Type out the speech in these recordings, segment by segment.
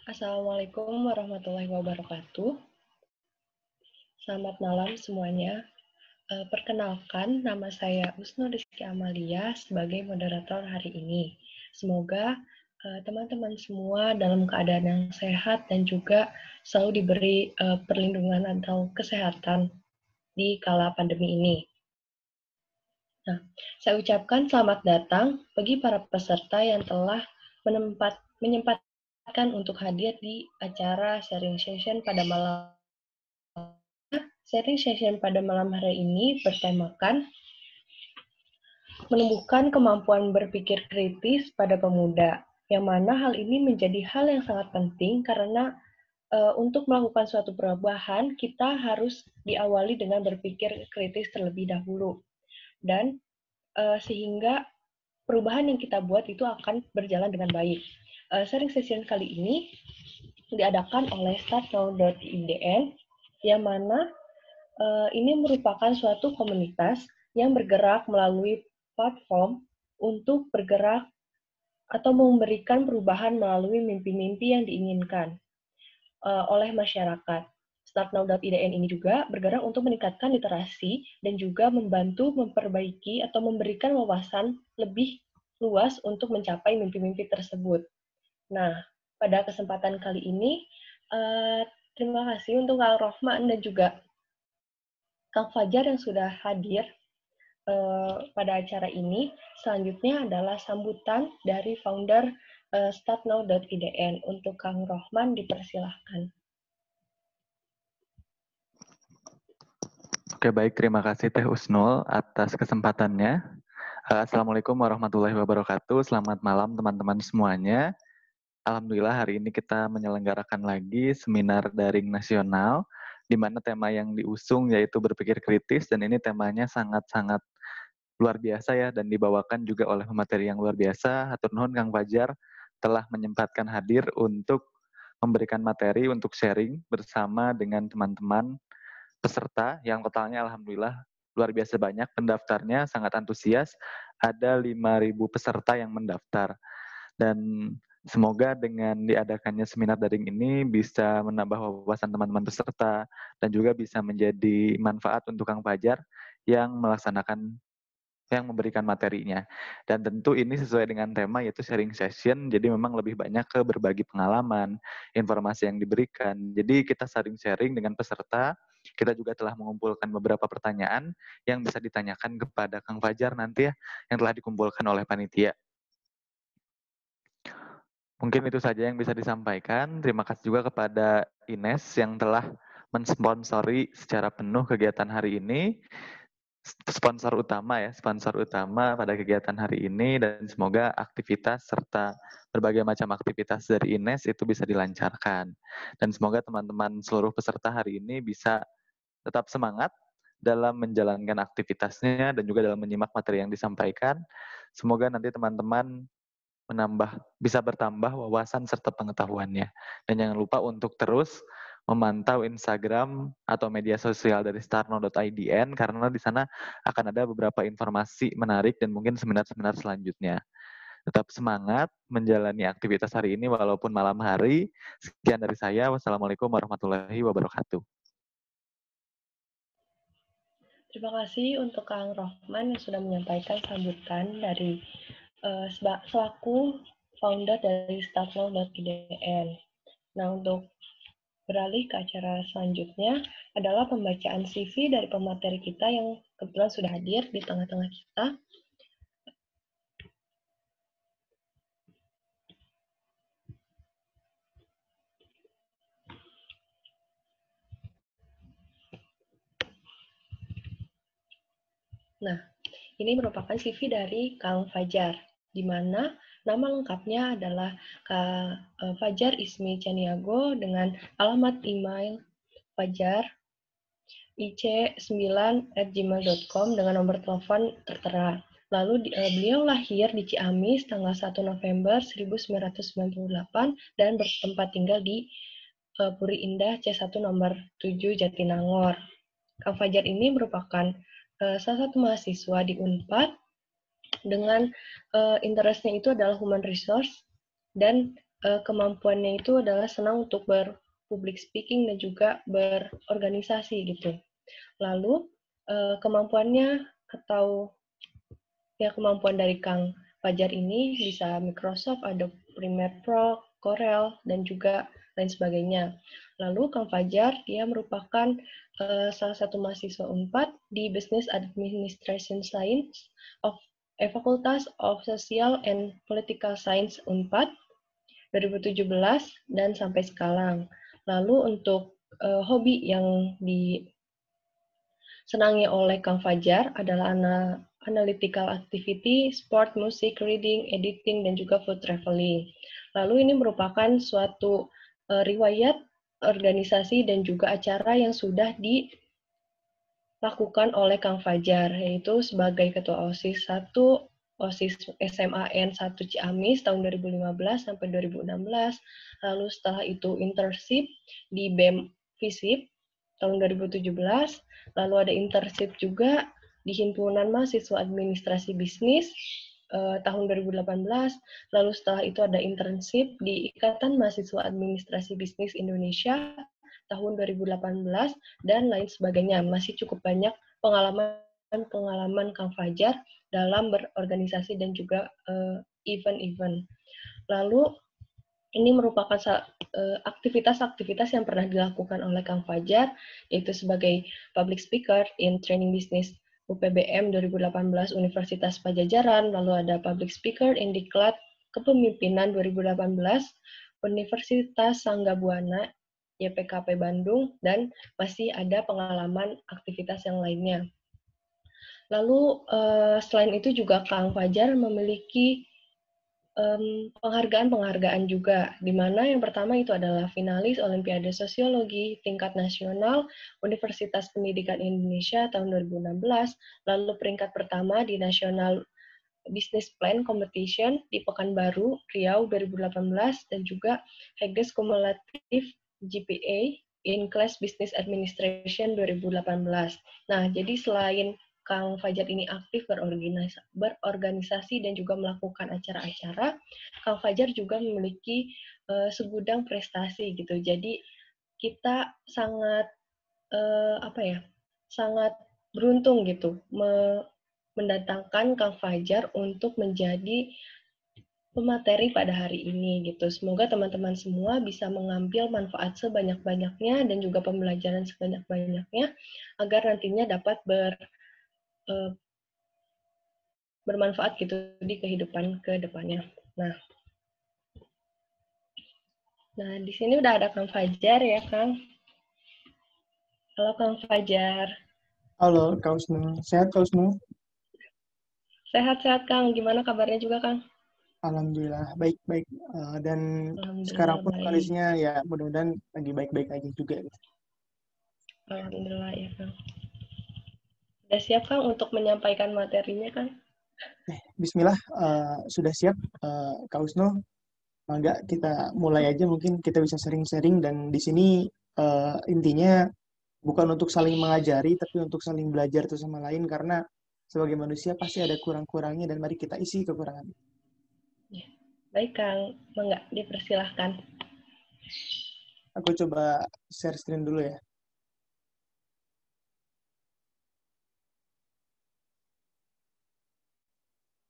Assalamualaikum warahmatullahi wabarakatuh. Selamat malam semuanya. Perkenalkan, nama saya Usnu Rizky Amalia sebagai moderator hari ini. Semoga teman-teman semua dalam keadaan yang sehat dan juga selalu diberi perlindungan atau kesehatan di kala pandemi ini. Nah, saya ucapkan selamat datang bagi para peserta yang telah menyempatkan untuk hadir di acara sharing session pada malam. Sharing session pada malam hari ini bertemakan menumbuhkan kemampuan berpikir kritis pada pemuda, yang mana hal ini menjadi hal yang sangat penting karena untuk melakukan suatu perubahan, kita harus diawali dengan berpikir kritis terlebih dahulu. Dan sehingga perubahan yang kita buat itu akan berjalan dengan baik. Sharing session kali ini diadakan oleh startnow.idn, yang mana ini merupakan suatu komunitas yang bergerak melalui platform untuk bergerak atau memberikan perubahan melalui mimpi-mimpi yang diinginkan oleh masyarakat. Startnow.idn ini juga bergerak untuk meningkatkan literasi dan juga membantu memperbaiki atau memberikan wawasan lebih luas untuk mencapai mimpi-mimpi tersebut. Nah, pada kesempatan kali ini, terima kasih untuk Kang Rohman dan juga Kang Fajar yang sudah hadir pada acara ini. Selanjutnya adalah sambutan dari founder startnow.idn. Untuk Kang Rohman, dipersilahkan. Oke, baik. Terima kasih Teh Usnul atas kesempatannya. Assalamualaikum warahmatullahi wabarakatuh. Selamat malam teman-teman semuanya. Alhamdulillah hari ini kita menyelenggarakan lagi seminar daring nasional, di mana tema yang diusung yaitu berpikir kritis, dan ini temanya sangat-sangat luar biasa ya, dan dibawakan juga oleh pemateri yang luar biasa. Hatur nuhun Kang Fajar telah menyempatkan hadir untuk memberikan materi untuk sharing bersama dengan teman-teman peserta yang totalnya alhamdulillah luar biasa banyak, pendaftarnya sangat antusias, ada 5.000 peserta yang mendaftar. Dan semoga dengan diadakannya seminar daring ini bisa menambah wawasan teman-teman peserta dan juga bisa menjadi manfaat untuk Kang Fajar yang memberikan materinya. Dan tentu ini sesuai dengan tema yaitu sharing session, jadi memang lebih banyak ke berbagi pengalaman, informasi yang diberikan. Jadi kita sharing-sharing dengan peserta, kita juga telah mengumpulkan beberapa pertanyaan yang bisa ditanyakan kepada Kang Fajar nanti ya, yang telah dikumpulkan oleh panitia. Mungkin itu saja yang bisa disampaikan. Terima kasih juga kepada Ines yang telah mensponsori secara penuh kegiatan hari ini. Sponsor utama pada kegiatan hari ini, dan semoga aktivitas serta berbagai macam aktivitas dari Ines itu bisa dilancarkan. Dan semoga teman-teman seluruh peserta hari ini bisa tetap semangat dalam menjalankan aktivitasnya dan juga dalam menyimak materi yang disampaikan. Semoga nanti teman-teman bisa bertambah wawasan serta pengetahuannya. Dan jangan lupa untuk terus memantau Instagram atau media sosial dari startnow.idn karena di sana akan ada beberapa informasi menarik dan mungkin seminar-seminar selanjutnya. Tetap semangat menjalani aktivitas hari ini walaupun malam hari. Sekian dari saya. Wassalamualaikum warahmatullahi wabarakatuh. Terima kasih untuk Kang Rohman yang sudah menyampaikan sambutan dari selaku founder dari startnow.idn. Nah, untuk beralih ke acara selanjutnya adalah pembacaan CV dari pemateri kita yang kebetulan sudah hadir di tengah-tengah kita. Nah, ini merupakan CV dari Kang Fajar, di mana nama lengkapnya adalah Fajar Ismi Caniago dengan alamat email Fajar ic9@gmail.com dengan nomor telepon tertera. Lalu beliau lahir di Ciamis tanggal 1 November 1998 dan bertempat tinggal di Puri Indah C1 nomor 7 Jatinangor. Kang Fajar ini merupakan salah satu mahasiswa di Unpad dengan interestnya itu adalah human resource dan kemampuannya itu adalah senang untuk berpublic speaking dan juga berorganisasi gitu. Lalu kemampuannya atau ya kemampuan dari Kang Fajar ini bisa Microsoft, Adobe Premiere Pro, Corel, dan juga lain sebagainya. Lalu Kang Fajar, dia merupakan salah satu mahasiswa UNPAD di Business Administration Science of Faculty of Social and Political Science UNPAD 2017 dan sampai sekarang. Lalu untuk hobi yang disenangi oleh Kang Fajar adalah analytical activity, sport, music, reading, editing, dan juga food traveling. Lalu ini merupakan suatu riwayat organisasi dan juga acara yang sudah dilakukan oleh Kang Fajar, yaitu sebagai Ketua OSIS 1, OSIS SMAN 1 Ciamis tahun 2015 sampai 2016, lalu setelah itu internship di BEM FISIP tahun 2017, lalu ada internship juga di Himpunan Mahasiswa Administrasi Bisnis tahun 2018, lalu setelah itu ada internship di Ikatan Mahasiswa Administrasi Bisnis Indonesia tahun 2018, dan lain sebagainya. Masih cukup banyak pengalaman Kang Fajar dalam berorganisasi dan juga event-event. Lalu ini merupakan aktivitas-aktivitas yang pernah dilakukan oleh Kang Fajar, yaitu sebagai public speaker in training business UPBM 2018 Universitas Pajajaran, lalu ada public speaker in Diklat Kepemimpinan 2018 Universitas Sanggabuana YPKP Bandung, dan masih ada pengalaman aktivitas yang lainnya. Lalu selain itu juga Kang Fajar memiliki penghargaan-penghargaan juga, di mana yang pertama itu adalah finalis Olimpiade Sosiologi tingkat nasional Universitas Pendidikan Indonesia tahun 2016, lalu peringkat pertama di National Business Plan Competition di Pekanbaru, Riau 2018, dan juga Highest Cumulative GPA in Class Business Administration 2018. Nah, jadi selain Kang Fajar ini aktif berorganisasi dan juga melakukan acara-acara, Kang Fajar juga memiliki segudang prestasi gitu. Jadi kita sangat sangat beruntung gitu mendatangkan Kang Fajar untuk menjadi pemateri pada hari ini gitu. Semoga teman-teman semua bisa mengambil manfaat sebanyak-banyaknya dan juga pembelajaran sebanyak-banyaknya agar nantinya dapat bermanfaat gitu di kehidupan ke depannya. Nah, di sini udah ada Kang Fajar ya, Kang. Halo Kang Fajar. Halo, Kak Wisnu. Sehat, Kak Wisnu? Sehat-sehat, Kang. Gimana kabarnya juga, Kang? Alhamdulillah, baik-baik. Dan sekarang pun kondisinya ya mudah-mudahan lagi baik-baik aja juga. Alhamdulillah, ya, Kang. Sudah siap, Kang, untuk menyampaikan materinya, Kang? Bismillah, sudah siap, Kak Wisnu. Mangga kita mulai aja, mungkin kita bisa sharing-sharing, dan di sini intinya bukan untuk saling mengajari, tapi untuk saling belajar satu sama lain, karena sebagai manusia pasti ada kurang-kurangnya, dan mari kita isi kekurangan. Ya. Baik, Kang. Mangga, dipersilahkan. Aku coba share screen dulu ya.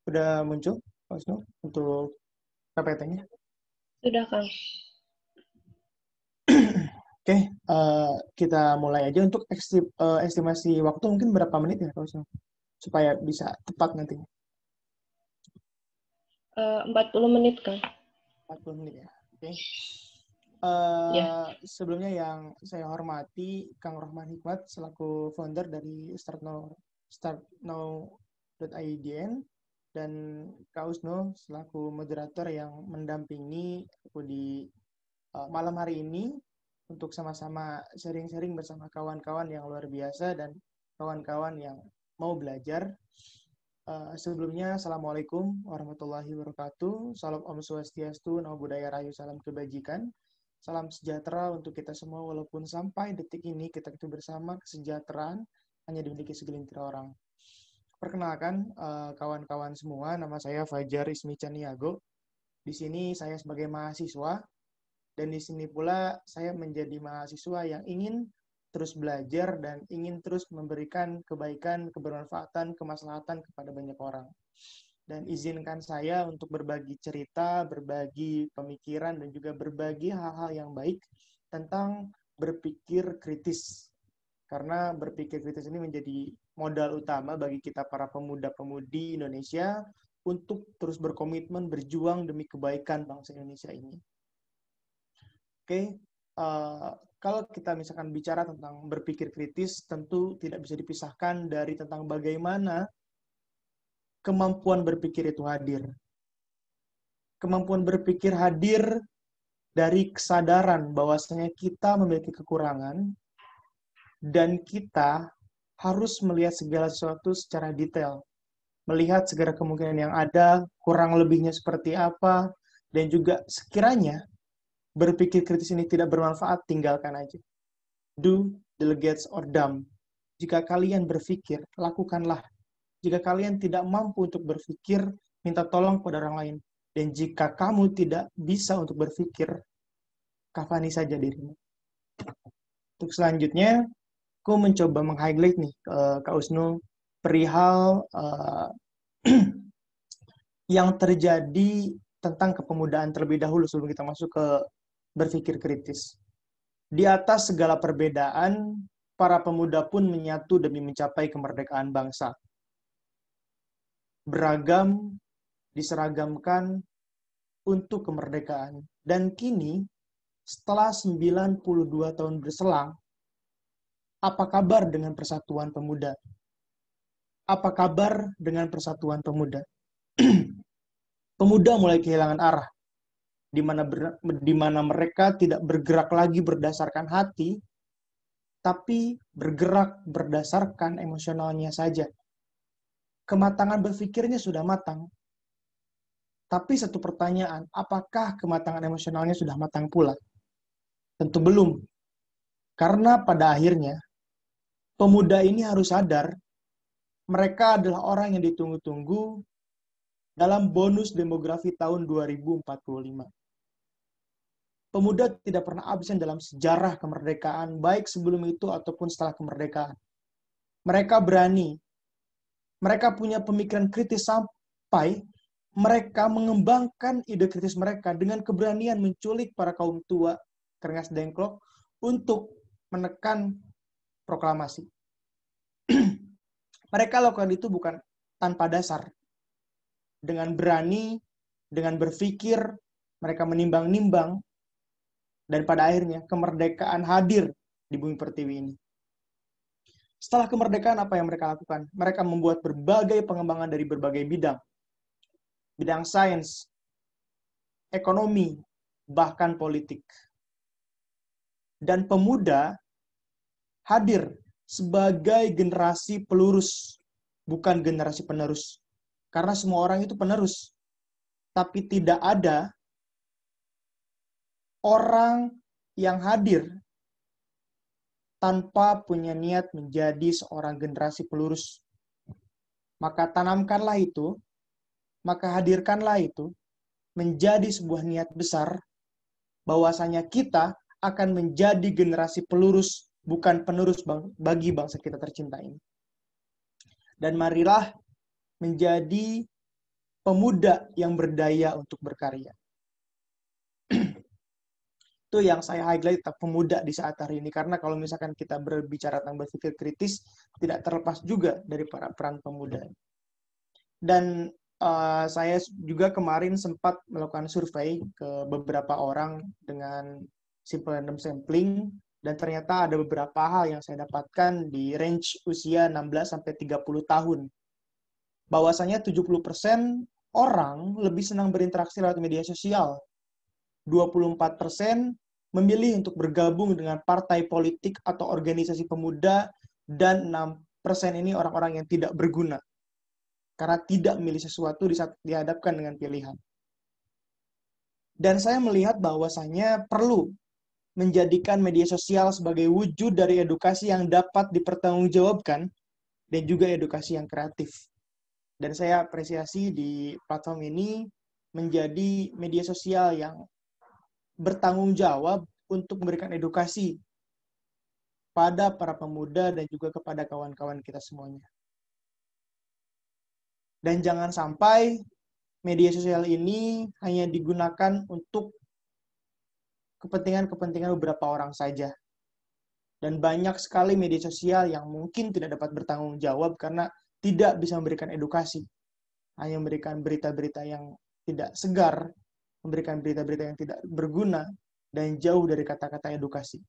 Udah muncul, Pak Wisnu, untuk PPT-nya? Sudah, Kang. Oke, kita mulai aja. Untuk estimasi waktu mungkin berapa menit ya, Pak Wisnu? Supaya bisa tepat nantinya. 40 menit, Kang. 40 menit ya, oke. Ya. Sebelumnya yang saya hormati Kang Rohman Hikmat selaku founder dari startnow.idn, dan Kak Wisnu selaku moderator yang mendampingi aku di malam hari ini untuk sama-sama sharing-sharing bersama kawan-kawan yang luar biasa dan kawan-kawan yang mau belajar. Sebelumnya, Assalamualaikum warahmatullahi wabarakatuh. Salam Om Swastiastu, Namo Buddhaya Rahayu, salam kebajikan. Salam sejahtera untuk kita semua, walaupun sampai detik ini kita bersama, kesejahteraan hanya dimiliki segelintir orang. Perkenalkan kawan-kawan semua, nama saya Fajar Ismi Caniago. Di sini saya sebagai mahasiswa, dan di sini pula saya menjadi mahasiswa yang ingin terus belajar dan ingin terus memberikan kebaikan, kebermanfaatan, kemaslahatan kepada banyak orang. Dan izinkan saya untuk berbagi cerita, berbagi pemikiran, dan juga berbagi hal-hal yang baik tentang berpikir kritis. Karena berpikir kritis ini menjadi modal utama bagi kita para pemuda-pemudi Indonesia untuk terus berkomitmen berjuang demi kebaikan bangsa Indonesia ini. Oke, kalau kita misalkan bicara tentang berpikir kritis, tentu tidak bisa dipisahkan dari tentang bagaimana kemampuan berpikir itu hadir. Kemampuan berpikir hadir dari kesadaran bahwasanya kita memiliki kekurangan dan kita harus melihat segala sesuatu secara detail. Melihat segala kemungkinan yang ada, kurang lebihnya seperti apa, dan juga sekiranya berpikir kritis ini tidak bermanfaat, tinggalkan aja. Do, delegate, or dump. Jika kalian berpikir, lakukanlah. Jika kalian tidak mampu untuk berpikir, minta tolong kepada orang lain. Dan jika kamu tidak bisa untuk berpikir, kafani saja dirimu. Untuk selanjutnya, aku mencoba meng-highlight nih, Kak Usnu, perihal yang terjadi tentang kepemudaan terlebih dahulu sebelum kita masuk ke berpikir kritis. Di atas segala perbedaan, para pemuda pun menyatu demi mencapai kemerdekaan bangsa. Beragam diseragamkan untuk kemerdekaan. Dan kini, setelah 92 tahun berselang, apa kabar dengan persatuan pemuda? Apa kabar dengan persatuan pemuda? Pemuda mulai kehilangan arah, di mana mereka tidak bergerak lagi berdasarkan hati, tapi bergerak berdasarkan emosionalnya saja. Kematangan berpikirnya sudah matang. Tapi satu pertanyaan, apakah kematangan emosionalnya sudah matang pula? Tentu belum. Karena pada akhirnya, pemuda ini harus sadar, mereka adalah orang yang ditunggu-tunggu dalam bonus demografi tahun 2045. Pemuda tidak pernah absen dalam sejarah kemerdekaan, baik sebelum itu ataupun setelah kemerdekaan. Mereka berani, mereka punya pemikiran kritis sampai mereka mengembangkan ide kritis mereka dengan keberanian menculik para kaum tua, Rengas Dengklok, untuk menekan proklamasi. Mereka lakukan itu bukan tanpa dasar. Dengan berani, dengan berpikir, mereka menimbang-nimbang, dan pada akhirnya kemerdekaan hadir di bumi pertiwi ini. Setelah kemerdekaan, apa yang mereka lakukan? Mereka membuat berbagai pengembangan dari berbagai bidang. Bidang sains, ekonomi, bahkan politik. Dan pemuda hadir sebagai generasi pelurus, bukan generasi penerus. Karena semua orang itu penerus. Tapi tidak ada orang yang hadir tanpa punya niat menjadi seorang generasi pelurus. Maka tanamkanlah itu, maka hadirkanlah itu menjadi sebuah niat besar bahwasanya kita akan menjadi generasi pelurus, bukan penerus bagi bangsa kita tercinta ini. Dan marilah menjadi pemuda yang berdaya untuk berkarya. Itu yang saya highlight tentang pemuda di saat hari ini. Karena kalau misalkan kita berbicara tentang berpikir kritis, tidak terlepas juga dari para peran pemuda. Dan saya juga kemarin sempat melakukan survei ke beberapa orang dengan simple random sampling, dan ternyata ada beberapa hal yang saya dapatkan di range usia 16-30 tahun. Bahwasanya 70% orang lebih senang berinteraksi lewat media sosial. 24% memilih untuk bergabung dengan partai politik atau organisasi pemuda, dan 6% ini orang-orang yang tidak berguna. Karena tidak memilih sesuatu di saat dihadapkan dengan pilihan. Dan saya melihat bahwasanya perlu menjadikan media sosial sebagai wujud dari edukasi yang dapat dipertanggungjawabkan dan juga edukasi yang kreatif. Dan saya apresiasi di platform ini menjadi media sosial yang bertanggung jawab untuk memberikan edukasi pada para pemuda dan juga kepada kawan-kawan kita semuanya. Dan jangan sampai media sosial ini hanya digunakan untuk kepentingan-kepentingan beberapa orang saja. Dan banyak sekali media sosial yang mungkin tidak dapat bertanggung jawab karena tidak bisa memberikan edukasi. Hanya memberikan berita-berita yang tidak segar, memberikan berita-berita yang tidak berguna, dan jauh dari kata-kata edukasi.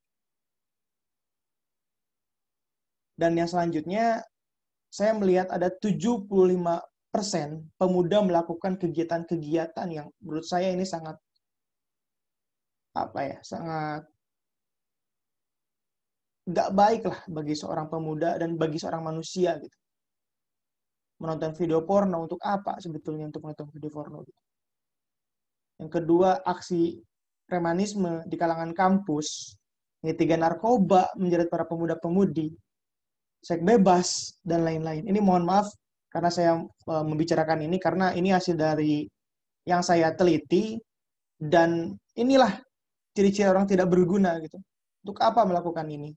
Dan yang selanjutnya, saya melihat ada 75% pemuda melakukan kegiatan-kegiatan yang menurut saya ini sangat sangat nggak baik lah bagi seorang pemuda dan bagi seorang manusia gitu. Menonton video porno untuk apa sebetulnya untuk menonton video porno gitu. Yang kedua, aksi premanisme di kalangan kampus, yang ketiga narkoba menjerat para pemuda-pemudi, seks bebas dan lain-lain. Ini mohon maaf karena saya membicarakan ini karena ini hasil dari yang saya teliti dan inilah ciri-ciri orang tidak berguna gitu. Untuk apa melakukan ini?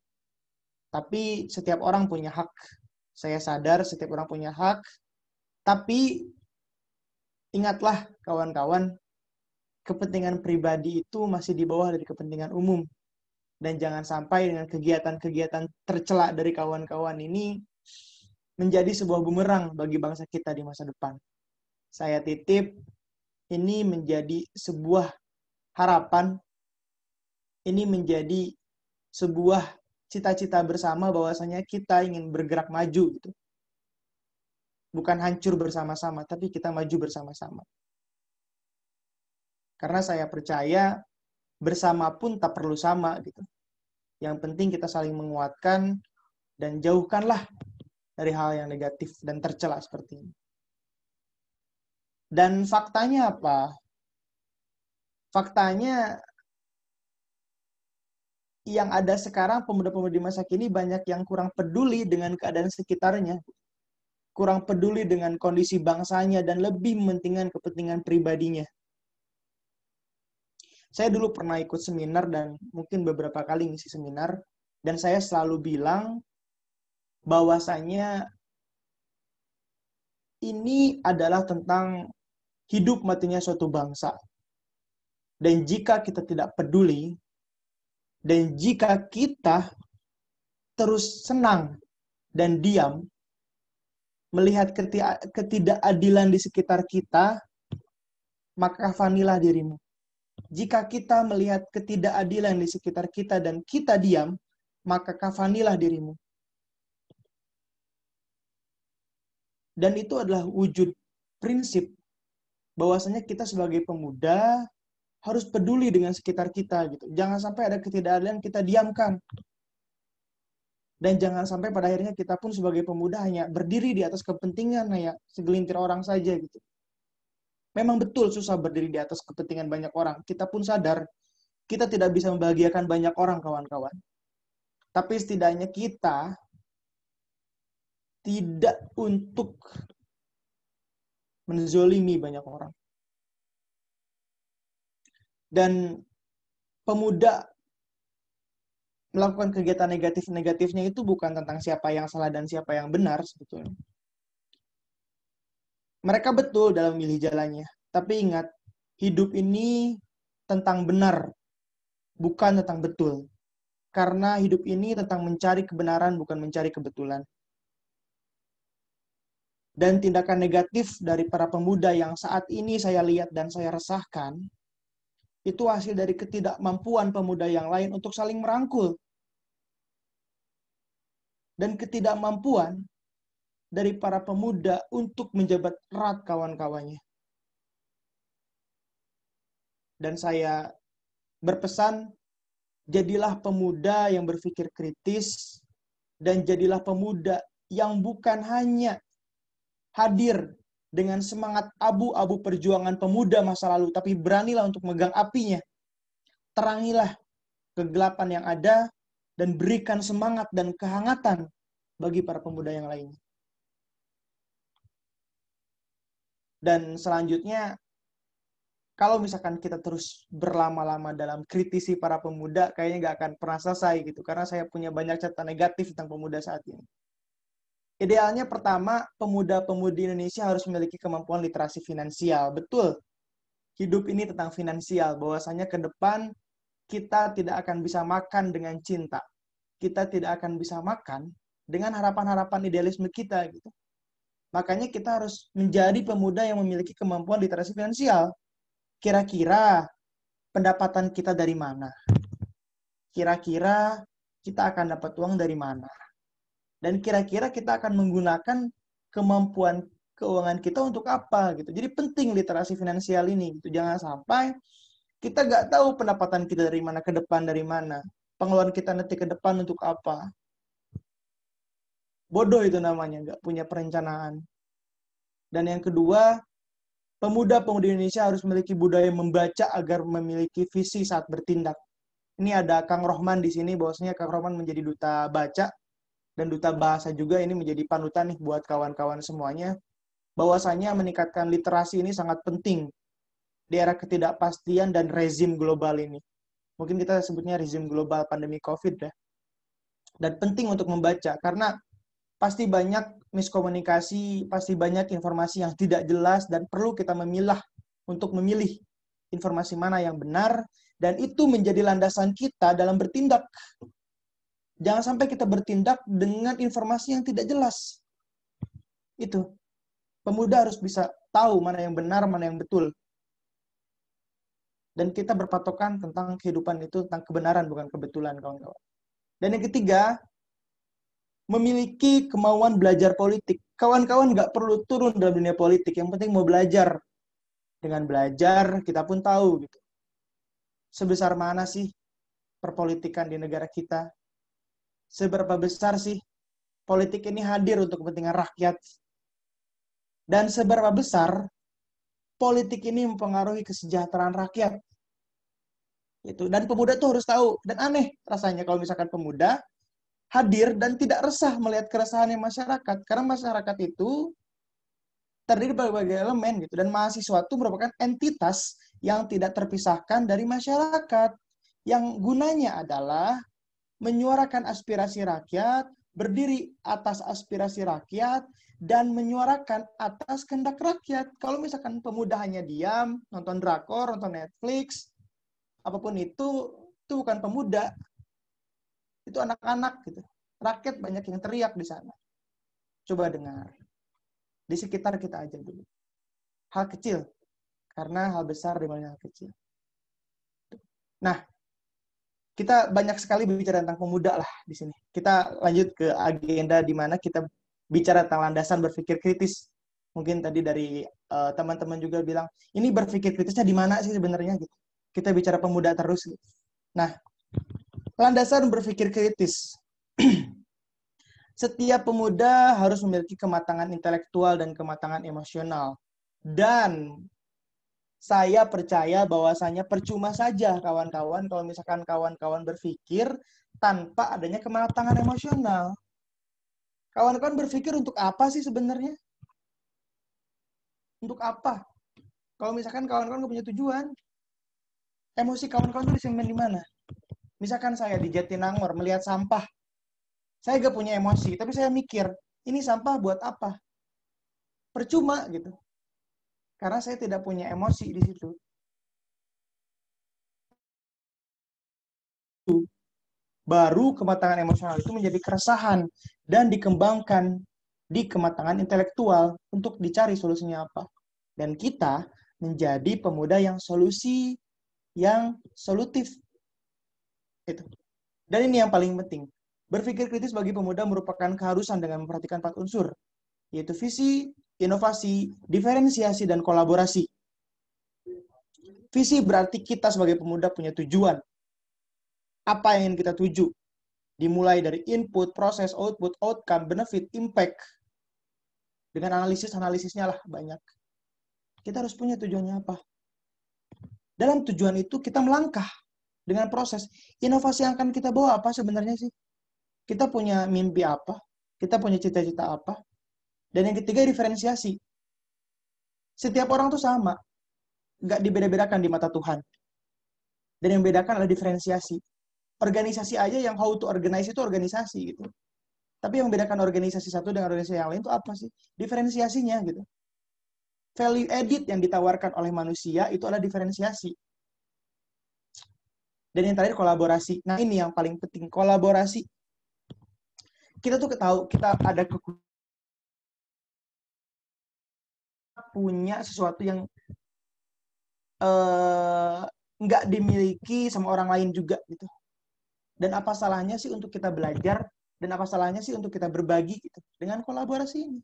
Tapi setiap orang punya hak. Saya sadar setiap orang punya hak. Tapi ingatlah kawan-kawan, kepentingan pribadi itu masih di bawah dari kepentingan umum. Dan jangan sampai dengan kegiatan-kegiatan tercela dari kawan-kawan ini menjadi sebuah bumerang bagi bangsa kita di masa depan. Saya titip, ini menjadi sebuah harapan, ini menjadi sebuah cita-cita bersama bahwasanya kita ingin bergerak maju gitu. Bukan hancur bersama-sama, tapi kita maju bersama-sama. Karena saya percaya bersama pun tak perlu sama gitu. Yang penting kita saling menguatkan dan jauhkanlah dari hal yang negatif dan tercela seperti ini. Dan faktanya apa? Faktanya yang ada sekarang pemuda-pemudi masa kini banyak yang kurang peduli dengan keadaan sekitarnya. Kurang peduli dengan kondisi bangsanya dan lebih mementingkan kepentingan pribadinya. Saya dulu pernah ikut seminar dan mungkin beberapa kali ngisi seminar dan saya selalu bilang bahwasanya ini adalah tentang hidup matinya suatu bangsa. Dan jika kita tidak peduli dan jika kita terus senang dan diam melihat ketidakadilan di sekitar kita, maka kafanilah dirimu. Jika kita melihat ketidakadilan di sekitar kita dan kita diam, maka kafanilah dirimu. Dan itu adalah wujud prinsip bahwasanya kita sebagai pemuda harus peduli dengan sekitar kita gitu. Jangan sampai ada ketidakadilan kita diamkan. Dan jangan sampai pada akhirnya kita pun sebagai pemuda hanya berdiri di atas kepentingan segelintir orang saja gitu. Memang betul susah berdiri di atas kepentingan banyak orang. Kita pun sadar kita tidak bisa membahagiakan banyak orang, kawan-kawan. Tapi setidaknya kita tidak untuk menzolimi banyak orang. Dan pemuda melakukan kegiatan negatif-negatifnya itu bukan tentang siapa yang salah dan siapa yang benar sebetulnya. Mereka betul dalam memilih jalannya. Tapi ingat, hidup ini tentang benar, bukan tentang betul. Karena hidup ini tentang mencari kebenaran, bukan mencari kebetulan. Dan tindakan negatif dari para pemuda yang saat ini saya lihat dan saya resahkan, itu hasil dari ketidakmampuan pemuda yang lain untuk saling merangkul. Dan ketidakmampuan dari para pemuda untuk menjabat erat kawan-kawannya. Dan saya berpesan, jadilah pemuda yang berpikir kritis, dan jadilah pemuda yang bukan hanya hadir dengan semangat abu-abu perjuangan pemuda masa lalu, tapi beranilah untuk megang apinya. Terangilah kegelapan yang ada, dan berikan semangat dan kehangatan bagi para pemuda yang lainnya. Dan selanjutnya, kalau misalkan kita terus berlama-lama dalam kritisi para pemuda, kayaknya nggak akan pernah selesai gitu. Karena saya punya banyak catatan negatif tentang pemuda saat ini. Idealnya pertama, pemuda-pemudi Indonesia harus memiliki kemampuan literasi finansial. Betul, hidup ini tentang finansial. Bahwasanya ke depan kita tidak akan bisa makan dengan cinta. Kita tidak akan bisa makan dengan harapan-harapan idealisme kita gitu. Makanya kita harus menjadi pemuda yang memiliki kemampuan literasi finansial. Kira-kira pendapatan kita dari mana? Kira-kira kita akan dapat uang dari mana? Dan kira-kira kita akan menggunakan kemampuan keuangan kita untuk apa gitu. Jadi penting literasi finansial ini gitu. Jangan sampai kita nggak tahu pendapatan kita dari mana ke depan dari mana. Pengeluaran kita nanti ke depan untuk apa. Bodoh itu namanya, nggak punya perencanaan. Dan yang kedua, pemuda-pemudi Indonesia harus memiliki budaya membaca agar memiliki visi saat bertindak. Ini ada Kang Rohman di sini, bahwasanya Kang Rohman menjadi duta baca dan duta bahasa juga. Ini menjadi panutan nih buat kawan-kawan semuanya. Bahwasanya meningkatkan literasi ini sangat penting di era ketidakpastian dan rezim global ini. Mungkin kita sebutnya rezim global pandemi COVID ya. Dan penting untuk membaca, karena pasti banyak miskomunikasi, pasti banyak informasi yang tidak jelas, dan perlu kita memilah untuk memilih informasi mana yang benar, dan itu menjadi landasan kita dalam bertindak. Jangan sampai kita bertindak dengan informasi yang tidak jelas. Itu. Pemuda harus bisa tahu mana yang benar, mana yang betul. Dan kita berpatokan tentang kehidupan itu, tentang kebenaran, bukan kebetulan, kawan-kawan. Dan yang ketiga, memiliki kemauan belajar politik. Kawan-kawan nggak perlu turun dalam dunia politik, yang penting mau belajar. Dengan belajar, kita pun tahu gitu. Sebesar mana sih perpolitikan di negara kita? Seberapa besar sih politik ini hadir untuk kepentingan rakyat? Dan seberapa besar politik ini mempengaruhi kesejahteraan rakyat? Itu. Dan pemuda tuh harus tahu. Dan aneh rasanya kalau misalkan pemuda hadir dan tidak resah melihat keresahannya masyarakat. Karena masyarakat itu terdiri dari berbagai elemen gitu. Dan mahasiswa itu merupakan entitas yang tidak terpisahkan dari masyarakat. Yang gunanya adalah menyuarakan aspirasi rakyat, berdiri atas aspirasi rakyat, dan menyuarakan atas kehendak rakyat. Kalau misalkan pemuda hanya diam, nonton drakor, nonton Netflix, apapun itu bukan pemuda. Itu anak-anak gitu. Rakyat banyak yang teriak di sana. Coba dengar. Di sekitar kita aja dulu. Hal kecil. Karena hal besar dimana hal kecil. Nah, kita banyak sekali bicara tentang pemuda lah di sini. Kita lanjut ke agenda di mana kita bicara tentang landasan berpikir kritis. Mungkin tadi dari teman-teman juga bilang, ini berpikir kritisnya di mana sih sebenarnya gitu. Kita bicara pemuda terus. Gitu. Nah, landasan berpikir kritis. Setiap pemuda harus memiliki kematangan intelektual dan kematangan emosional. Dan saya percaya bahwasanya percuma saja kawan-kawan kalau misalkan kawan-kawan berpikir tanpa adanya kematangan emosional. Kawan-kawan berpikir untuk apa sih sebenarnya? Untuk apa? Kalau misalkan kawan-kawan nggak punya tujuan, emosi kawan-kawan itu disimpan di mana? Misalkan saya di Jatinangor melihat sampah, saya gak punya emosi, tapi saya mikir, ini sampah buat apa? Percuma gitu. Karena saya tidak punya emosi di situ. Baru kematangan emosional itu menjadi keresahan dan dikembangkan di kematangan intelektual untuk dicari solusinya apa. Dan kita menjadi pemuda yang solutif. Itu. Dan ini yang paling penting. Berpikir kritis bagi pemuda merupakan keharusan dengan memperhatikan 4 unsur, yaitu visi, inovasi, diferensiasi, dan kolaborasi. Visi berarti kita sebagai pemuda punya tujuan. Apa yang ingin kita tuju? Dimulai dari input, proses, output, outcome, benefit, impact. Dengan analisisnya lah banyak. Kita harus punya tujuannya apa? Dalam tujuan itu kita melangkah dengan proses. Inovasi yang akan kita bawa apa sebenarnya sih? Kita punya mimpi apa? Kita punya cita-cita apa? Dan yang ketiga, diferensiasi. Setiap orang tuh sama. nggak dibeda-bedakan di mata Tuhan. Dan yang bedakan adalah diferensiasi. Organisasi aja yang how to organize itu organisasi gitu. Tapi yang membedakan organisasi satu dengan organisasi yang lain itu apa sih? Diferensiasinya gitu. Value added yang ditawarkan oleh manusia itu adalah diferensiasi. Dan yang terakhir kolaborasi. Nah ini yang paling penting, kolaborasi. Kita tuh tahu kita ada punya sesuatu yang nggak dimiliki sama orang lain juga gitu. Dan apa salahnya sih untuk kita belajar, dan apa salahnya sih untuk kita berbagi gitu dengan kolaborasi ini.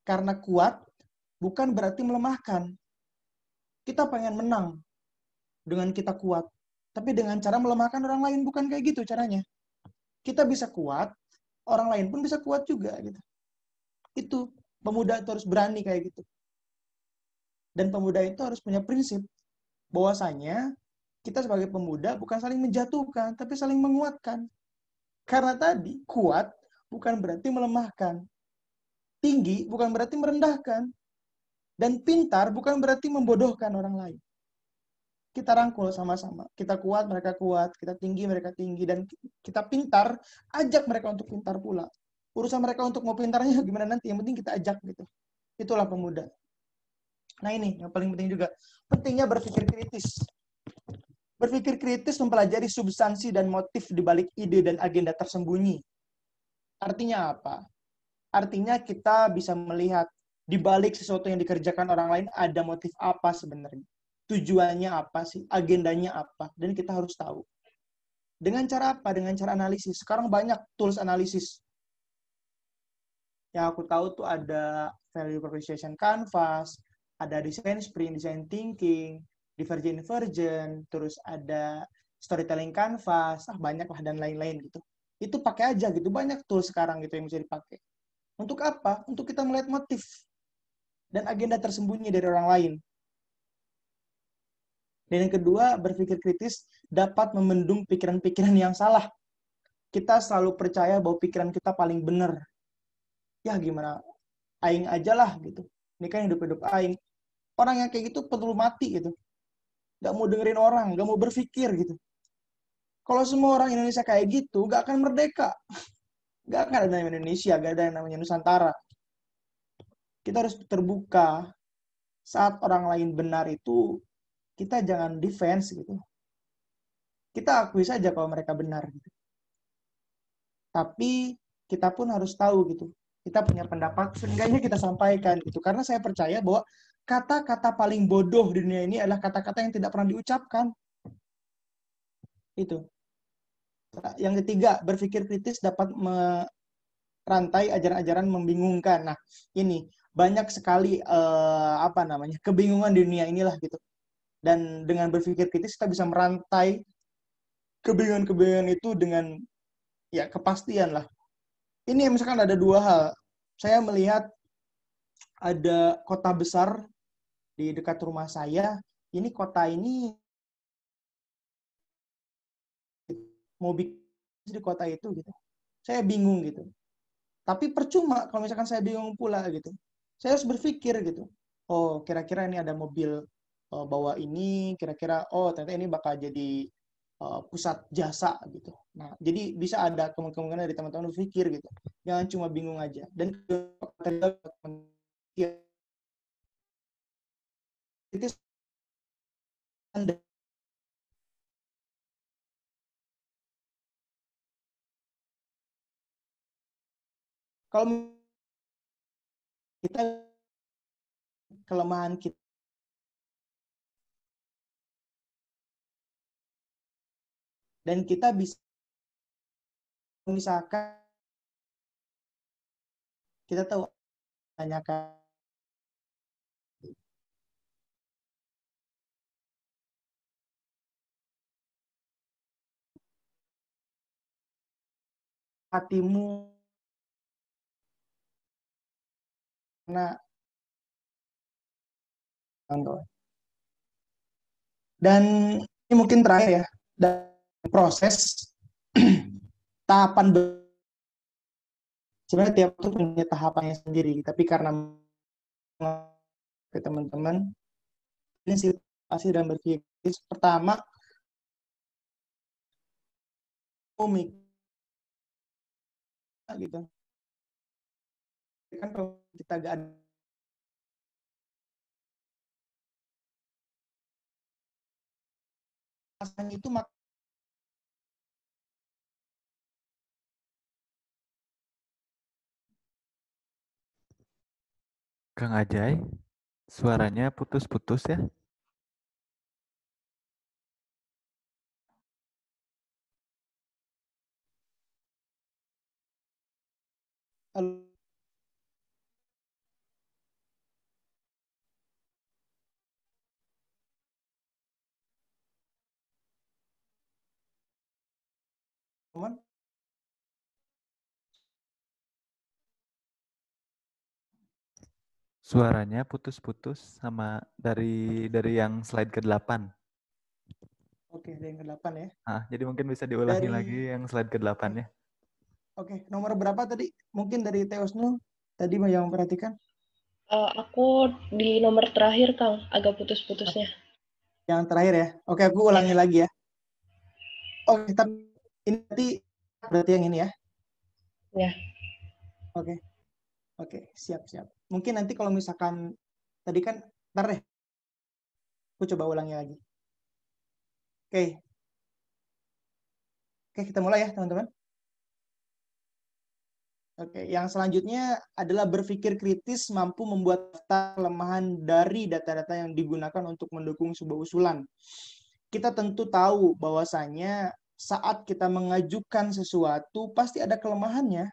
Karena kuat bukan berarti melemahkan. Kita pengen menang dengan kita kuat, tapi dengan cara melemahkan orang lain, bukan kayak gitu caranya. Kita bisa kuat, orang lain pun bisa kuat juga gitu. Itu pemuda itu harus berani kayak gitu. Dan pemuda itu harus punya prinsip bahwasanya kita sebagai pemuda bukan saling menjatuhkan, tapi saling menguatkan. Karena tadi, kuat bukan berarti melemahkan. Tinggi bukan berarti merendahkan. Dan pintar bukan berarti membodohkan orang lain. Kita rangkul sama-sama. Kita kuat, mereka kuat. Kita tinggi, mereka tinggi. Dan kita pintar, ajak mereka untuk pintar pula. Urusan mereka untuk mau pintarnya gimana nanti. Yang penting kita ajak gitu. Itulah pemuda. Nah ini yang paling penting juga. Pentingnya berpikir kritis. Berpikir kritis mempelajari substansi dan motif di balik ide dan agenda tersembunyi. Artinya apa? Artinya kita bisa melihat di balik sesuatu yang dikerjakan orang lain ada motif apa sebenarnya. Tujuannya apa sih? Agendanya apa? Dan kita harus tahu. Dengan cara apa? Dengan cara analisis. Sekarang banyak tools analisis. Yang aku tahu tuh ada value proposition canvas, ada design sprint, design thinking, divergent, terus ada storytelling canvas, banyak lah dan lain-lain gitu. Itu pakai aja gitu, banyak tools sekarang gitu yang bisa dipakai. Untuk apa? Untuk kita melihat motif dan agenda tersembunyi dari orang lain. Dan yang kedua, berpikir kritis dapat membendung pikiran-pikiran yang salah. Kita selalu percaya bahwa pikiran kita paling benar. Ya gimana? Aing aja lah gitu. Ini kan hidup-hidup aing. Orang yang kayak gitu perlu mati gitu. Gak mau dengerin orang, gak mau berpikir gitu. Kalau semua orang Indonesia kayak gitu, gak akan merdeka. Gak akan ada yang namanya Indonesia, gak ada yang namanya Nusantara. Kita harus terbuka. Saat orang lain benar itu, kita jangan defense gitu. Kita akui saja kalau mereka benar gitu. Tapi kita pun harus tahu gitu. Kita punya pendapat, seenggaknya kita sampaikan gitu. Karena saya percaya bahwa kata-kata paling bodoh di dunia ini adalah kata-kata yang tidak pernah diucapkan. Itu. Yang ketiga, berpikir kritis dapat merantai ajaran-ajaran membingungkan. Nah, ini banyak sekali kebingungan di dunia inilah gitu. Dan dengan berpikir kritis kita bisa merantai kebingungan-kebingungan itu dengan ya kepastian lah. Ini misalkan ada dua hal. Saya melihat ada kota besar di dekat rumah saya. Ini kota ini mau bikin di kota itu gitu. Saya bingung gitu. Tapi percuma kalau misalkan saya bingung pula gitu. Saya harus berpikir gitu. Oh, kira-kira ini ada mobil bawa ini, kira-kira ternyata ini bakal jadi pusat jasa gitu. Nah, jadi bisa ada kemungkinan dari teman-teman berpikir gitu. Jangan cuma bingung aja. Dan itu kalau kita kelemahan kita dan kita bisa misalkan kita tahu tanyakan hatimu karena dan ini mungkin terakhir ya, dan proses tahapan sebenarnya tiap itu punya tahapannya sendiri, tapi karena ke teman-teman prinsip pasti dalam berpikir kritis. Pertama, gitu. Kan kalau kita gak ada pasangan itu Kang Ajay, suaranya putus-putus ya. teman. Suaranya putus-putus sama dari yang slide ke-8. Oke, ada yang ke-8 ya. Jadi mungkin bisa diulangi Dari lagi yang slide ke-8 ya. Oke, nomor berapa tadi? Mungkin dari Teosnul tadi yang memperhatikan. Aku di nomor terakhir, Kang, agak putus-putusnya. Yang terakhir ya. Oke, aku ulangi lagi ya. Oke, tapi ini berarti yang ini ya. Ya. Oke. Oke, siap. Mungkin nanti kalau misalkan tadi kan, ntar deh. Aku coba ulangi lagi. Oke. Oke, kita mulai ya, teman-teman. Oke, yang selanjutnya adalah berpikir kritis mampu membuat data kelemahan dari data-data yang digunakan untuk mendukung sebuah usulan. Kita tentu tahu bahwasanya saat kita mengajukan sesuatu, pasti ada kelemahannya,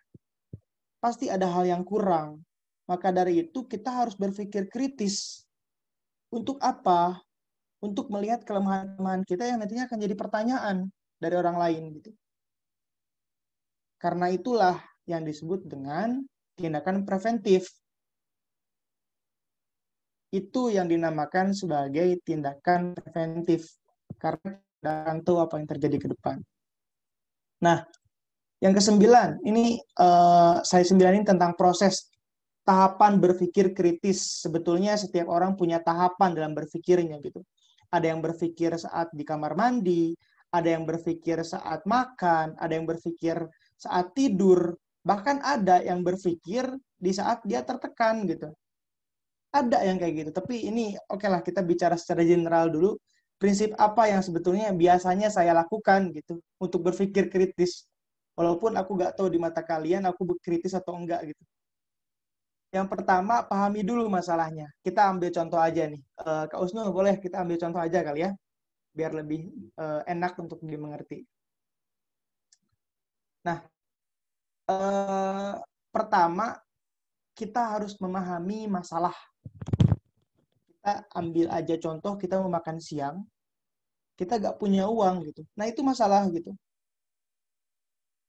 pasti ada hal yang kurang. Maka dari itu kita harus berpikir kritis. Untuk apa? Untuk melihat kelemahan-kelemahan kita yang nantinya akan jadi pertanyaan dari orang lain. Gitu. Karena itulah yang disebut dengan tindakan preventif. Itu yang dinamakan sebagai tindakan preventif. Karena kita akan tahu apa yang terjadi ke depan. Nah, yang ke-9, ini saya 9 ini tentang proses tahapan berpikir kritis. Sebetulnya setiap orang punya tahapan dalam berpikirnya gitu. Ada yang berpikir saat di kamar mandi, ada yang berpikir saat makan, ada yang berpikir saat tidur, bahkan ada yang berpikir di saat dia tertekan gitu. Ada yang kayak gitu, tapi ini oke lah kita bicara secara general dulu. Prinsip apa yang sebetulnya biasanya saya lakukan gitu untuk berpikir kritis. Walaupun aku nggak tahu di mata kalian aku kritis atau enggak gitu. Yang pertama, pahami dulu masalahnya. Kita ambil contoh aja nih. Kak Usnul, boleh kita ambil contoh aja kali ya, biar lebih enak untuk dimengerti. Nah, pertama, kita harus memahami masalah. Kita ambil aja contoh, kita mau makan siang, kita nggak punya uang gitu. Nah, itu masalah gitu.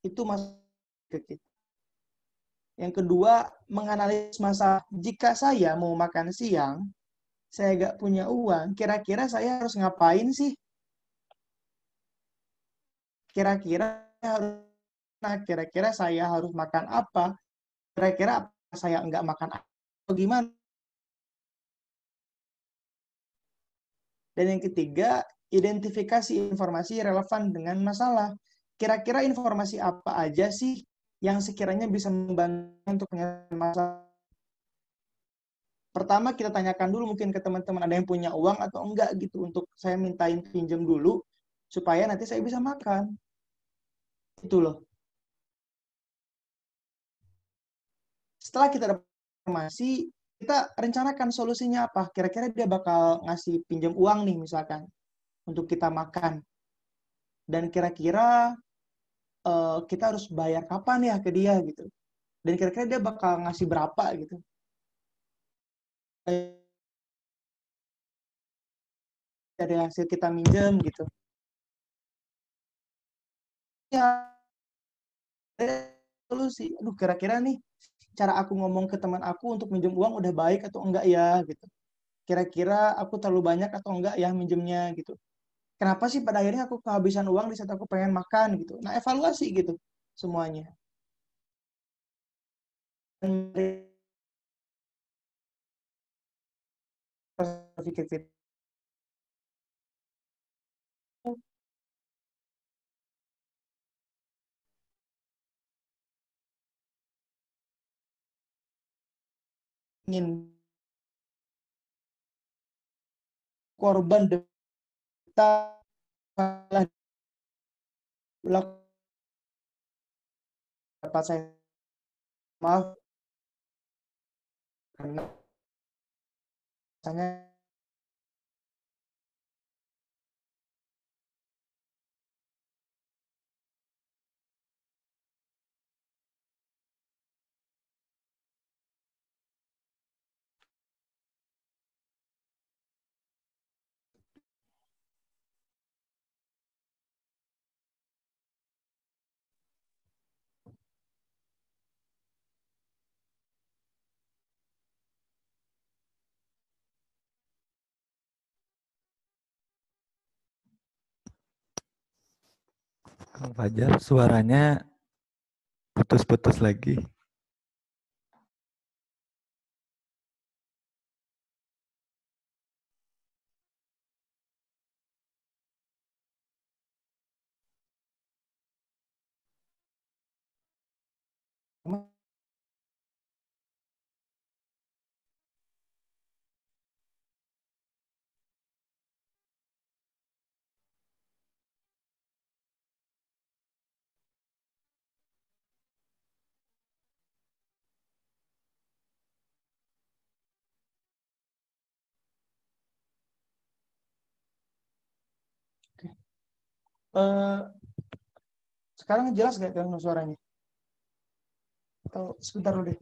Itu masalah ke kita. Yang kedua, menganalisis masalah. Jika saya mau makan siang, saya nggak punya uang, kira-kira saya harus ngapain sih? Kira-kira saya harus makan apa? Kira-kira saya nggak makan apa? Gimana? Dan yang ketiga, identifikasi informasi relevan dengan masalah. Kira-kira informasi apa aja sih yang sekiranya bisa membantu untuk menyelesaikan masalah? Pertama kita tanyakan dulu mungkin ke teman-teman ada yang punya uang atau enggak gitu untuk saya mintain pinjam dulu supaya nanti saya bisa makan. Itu loh. Setelah kita dapat informasi, kita rencanakan solusinya apa. Kira-kira dia bakal ngasih pinjam uang nih misalkan untuk kita makan. Dan kira-kira kita harus bayar kapan ya ke dia gitu. Dan kira-kira dia bakal ngasih berapa gitu. Dari hasil kita minjem gitu. Ya, solusi. Aduh, kira-kira nih cara aku ngomong ke teman aku untuk minjem uang udah baik atau enggak ya gitu. Kira-kira aku terlalu banyak atau enggak ya minjemnya gitu. Kenapa sih pada akhirnya aku kehabisan uang di saat aku pengen makan gitu. Nah, evaluasi gitu semuanya. Berpikir ingin korban data malah dapat saya maaf karena misalnya Kang Fajar, suaranya putus-putus lagi. eh, sekarang jelas nggak Kang suaranya? Atau sebentar dulu deh.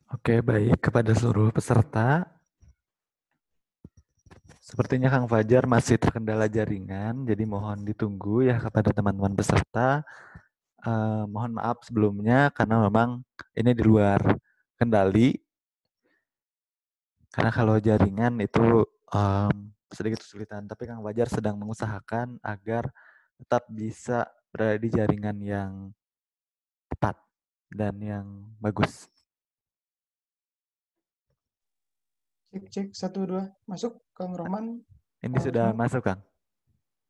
Oke, baik. Kepada seluruh peserta, sepertinya Kang Fajar masih terkendala jaringan, jadi mohon ditunggu ya kepada teman-teman peserta. Mohon maaf sebelumnya karena memang ini di luar kendali. Karena kalau jaringan itu sedikit kesulitan, tapi Kang Fajar sedang mengusahakan agar tetap bisa berada di jaringan yang tepat dan yang bagus. Cek cek 1 2 masuk Kang Roman. Ini Kang sudah Wisnu. masuk, Kang.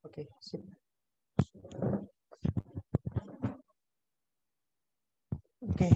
Oke, sip. Oke.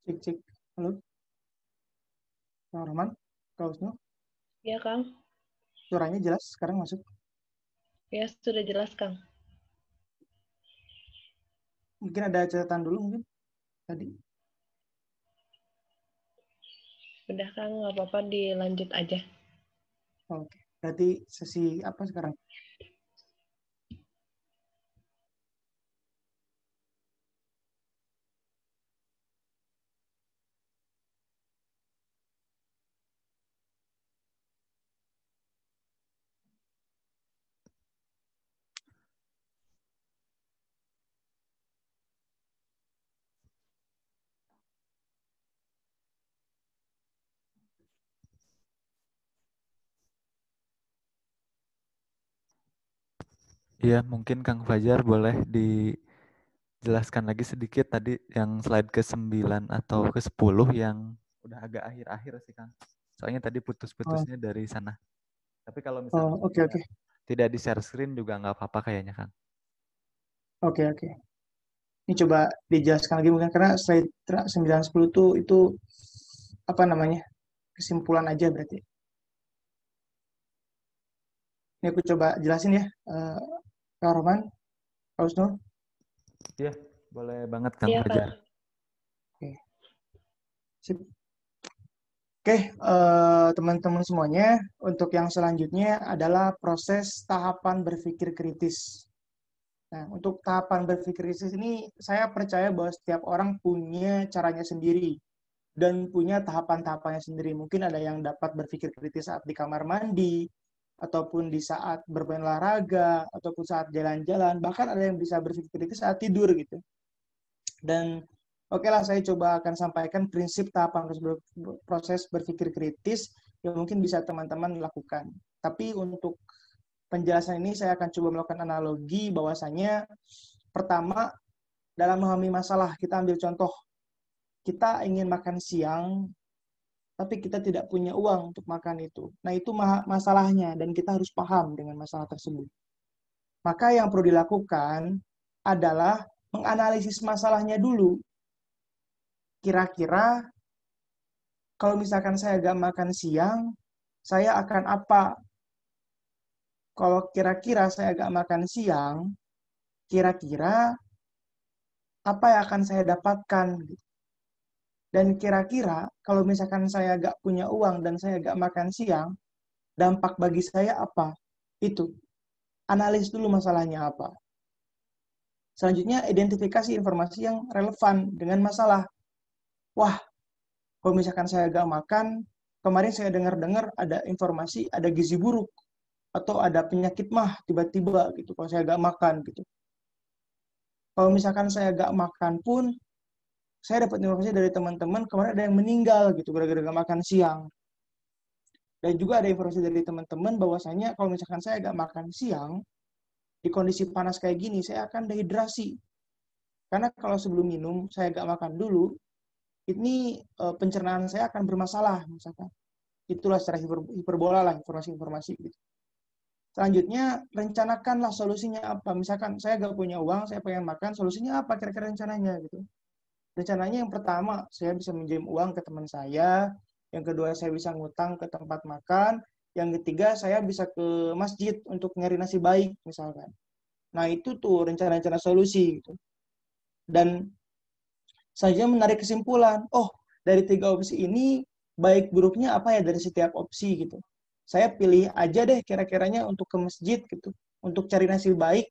Cek cek. Halo, Kang Roman, Kang Wisnu. Ya, Kang. Suaranya jelas sekarang masuk. Ya, sudah jelas, Kang. Mungkin ada catatan dulu mungkin tadi. Udah, Kang. Nggak apa-apa, dilanjut aja. Oke. Berarti sesi apa sekarang? Iya, mungkin Kang Fajar boleh dijelaskan lagi sedikit tadi yang slide ke-9 atau ke-10 yang udah agak akhir-akhir sih Kang. Soalnya tadi Oh, putus-putusnya dari sana. Tapi kalau oh, misalkan oke, oke. tidak di share screen juga nggak apa-apa kayaknya Kang. Oke, oke. Ini coba dijelaskan lagi mungkin karena slide 9 10 tuh itu apa namanya? Kesimpulan aja berarti. Ini aku coba jelasin ya, Kak Roman, Kak Usno. Iya, boleh banget Kang Iya, Kak. Fajar. Oke, sip. Oke, teman-teman semuanya, untuk yang selanjutnya adalah proses tahapan berpikir kritis. Nah, untuk tahapan berpikir kritis ini, saya percaya bahwa setiap orang punya caranya sendiri dan punya tahapan-tahapannya sendiri. Mungkin ada yang dapat berpikir kritis saat di kamar mandi, ataupun di saat bermain olahraga, ataupun saat jalan-jalan. Bahkan ada yang bisa berpikir kritis saat tidur gitu. Dan oke lah, saya coba akan sampaikan prinsip tahapan proses berpikir kritis yang mungkin bisa teman-teman lakukan. Tapi untuk penjelasan ini saya akan coba melakukan analogi bahwasanya pertama dalam memahami masalah, kita ambil contoh, kita ingin makan siang tapi kita tidak punya uang untuk makan itu. Nah, itu masalahnya dan kita harus paham dengan masalah tersebut. Maka yang perlu dilakukan adalah menganalisis masalahnya dulu. Kira-kira kalau misalkan saya gak makan siang, saya akan apa? Kalau kira-kira saya gak makan siang, kira-kira apa yang akan saya dapatkan? Dan kira-kira kalau misalkan saya gak punya uang dan saya gak makan siang, dampak bagi saya apa? Itu. Analis dulu masalahnya apa. Selanjutnya, identifikasi informasi yang relevan dengan masalah. Wah, kalau misalkan saya gak makan, kemarin saya dengar-dengar ada informasi, ada gizi buruk. Atau ada penyakit mah tiba-tiba gitu kalau saya gak makan gitu. Kalau misalkan saya gak makan pun, saya dapat informasi dari teman-teman kemarin ada yang meninggal gitu gara-gara gak makan siang. Dan juga ada informasi dari teman-teman bahwasanya kalau misalkan saya gak makan siang, di kondisi panas kayak gini, saya akan dehidrasi. Karena kalau sebelum minum, saya gak makan dulu, ini pencernaan saya akan bermasalah misalkan. Itulah secara hiperbola lah informasi-informasi gitu. Selanjutnya, rencanakanlah solusinya apa. Misalkan saya gak punya uang, saya pengen makan, solusinya apa kira-kira rencananya gitu. Rencananya yang pertama, saya bisa minjem uang ke teman saya. Yang kedua, saya bisa ngutang ke tempat makan. Yang ketiga, saya bisa ke masjid untuk nyari nasi baik misalkan. Nah, itu tuh rencana-rencana solusi gitu. Dan saya menarik kesimpulan, oh, dari 3 opsi ini baik buruknya apa ya dari setiap opsi gitu. Saya pilih aja deh kira-kiranya untuk ke masjid gitu, untuk cari nasi baik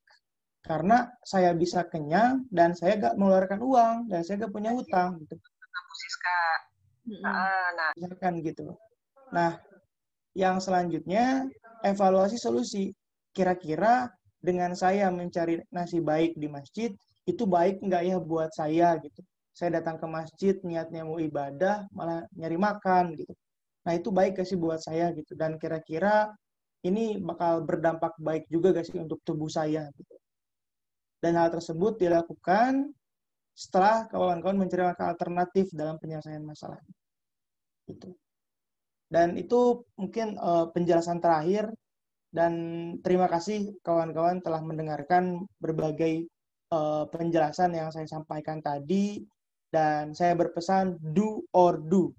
karena saya bisa kenyang dan saya gak mengeluarkan uang dan saya gak punya hutang gitu. Misalkan gitu. Nah, yang selanjutnya evaluasi solusi. Kira-kira dengan saya mencari nasi baik di masjid itu baik nggak ya buat saya gitu. Saya datang ke masjid niatnya mau ibadah malah nyari makan gitu. Nah itu baik gak sih buat saya gitu. Dan kira-kira ini bakal berdampak baik juga gak sih untuk tubuh saya gitu. Dan hal tersebut dilakukan setelah kawan-kawan mencari alternatif dalam penyelesaian masalah. Gitu. Dan itu mungkin penjelasan terakhir dan terima kasih kawan-kawan telah mendengarkan berbagai penjelasan yang saya sampaikan tadi dan saya berpesan do or do.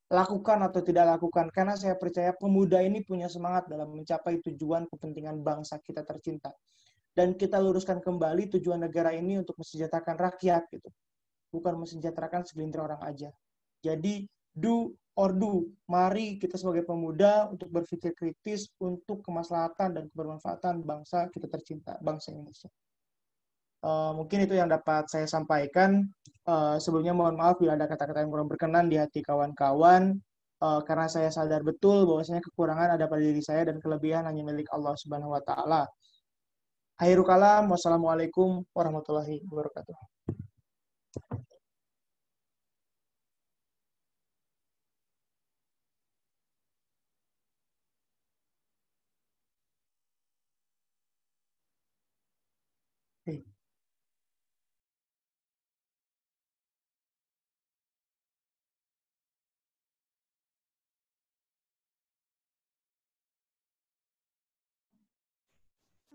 Lakukan atau tidak lakukan karena saya percaya pemuda ini punya semangat dalam mencapai tujuan kepentingan bangsa kita tercinta. Dan kita luruskan kembali tujuan negara ini untuk mensejahterakan rakyat gitu. Bukan mensejahterakan segelintir orang aja. Jadi do or do. Mari kita sebagai pemuda untuk berpikir kritis untuk kemaslahatan dan kebermanfaatan bangsa kita tercinta, bangsa Indonesia. Mungkin itu yang dapat saya sampaikan. Sebelumnya mohon maaf bila ada kata-kata yang kurang berkenan di hati kawan-kawan. Karena saya sadar betul bahwasanya kekurangan ada pada diri saya dan kelebihan hanya milik Allah Subhanahu wa taala. Akhirul kalam, wassalamualaikum warahmatullahi wabarakatuh.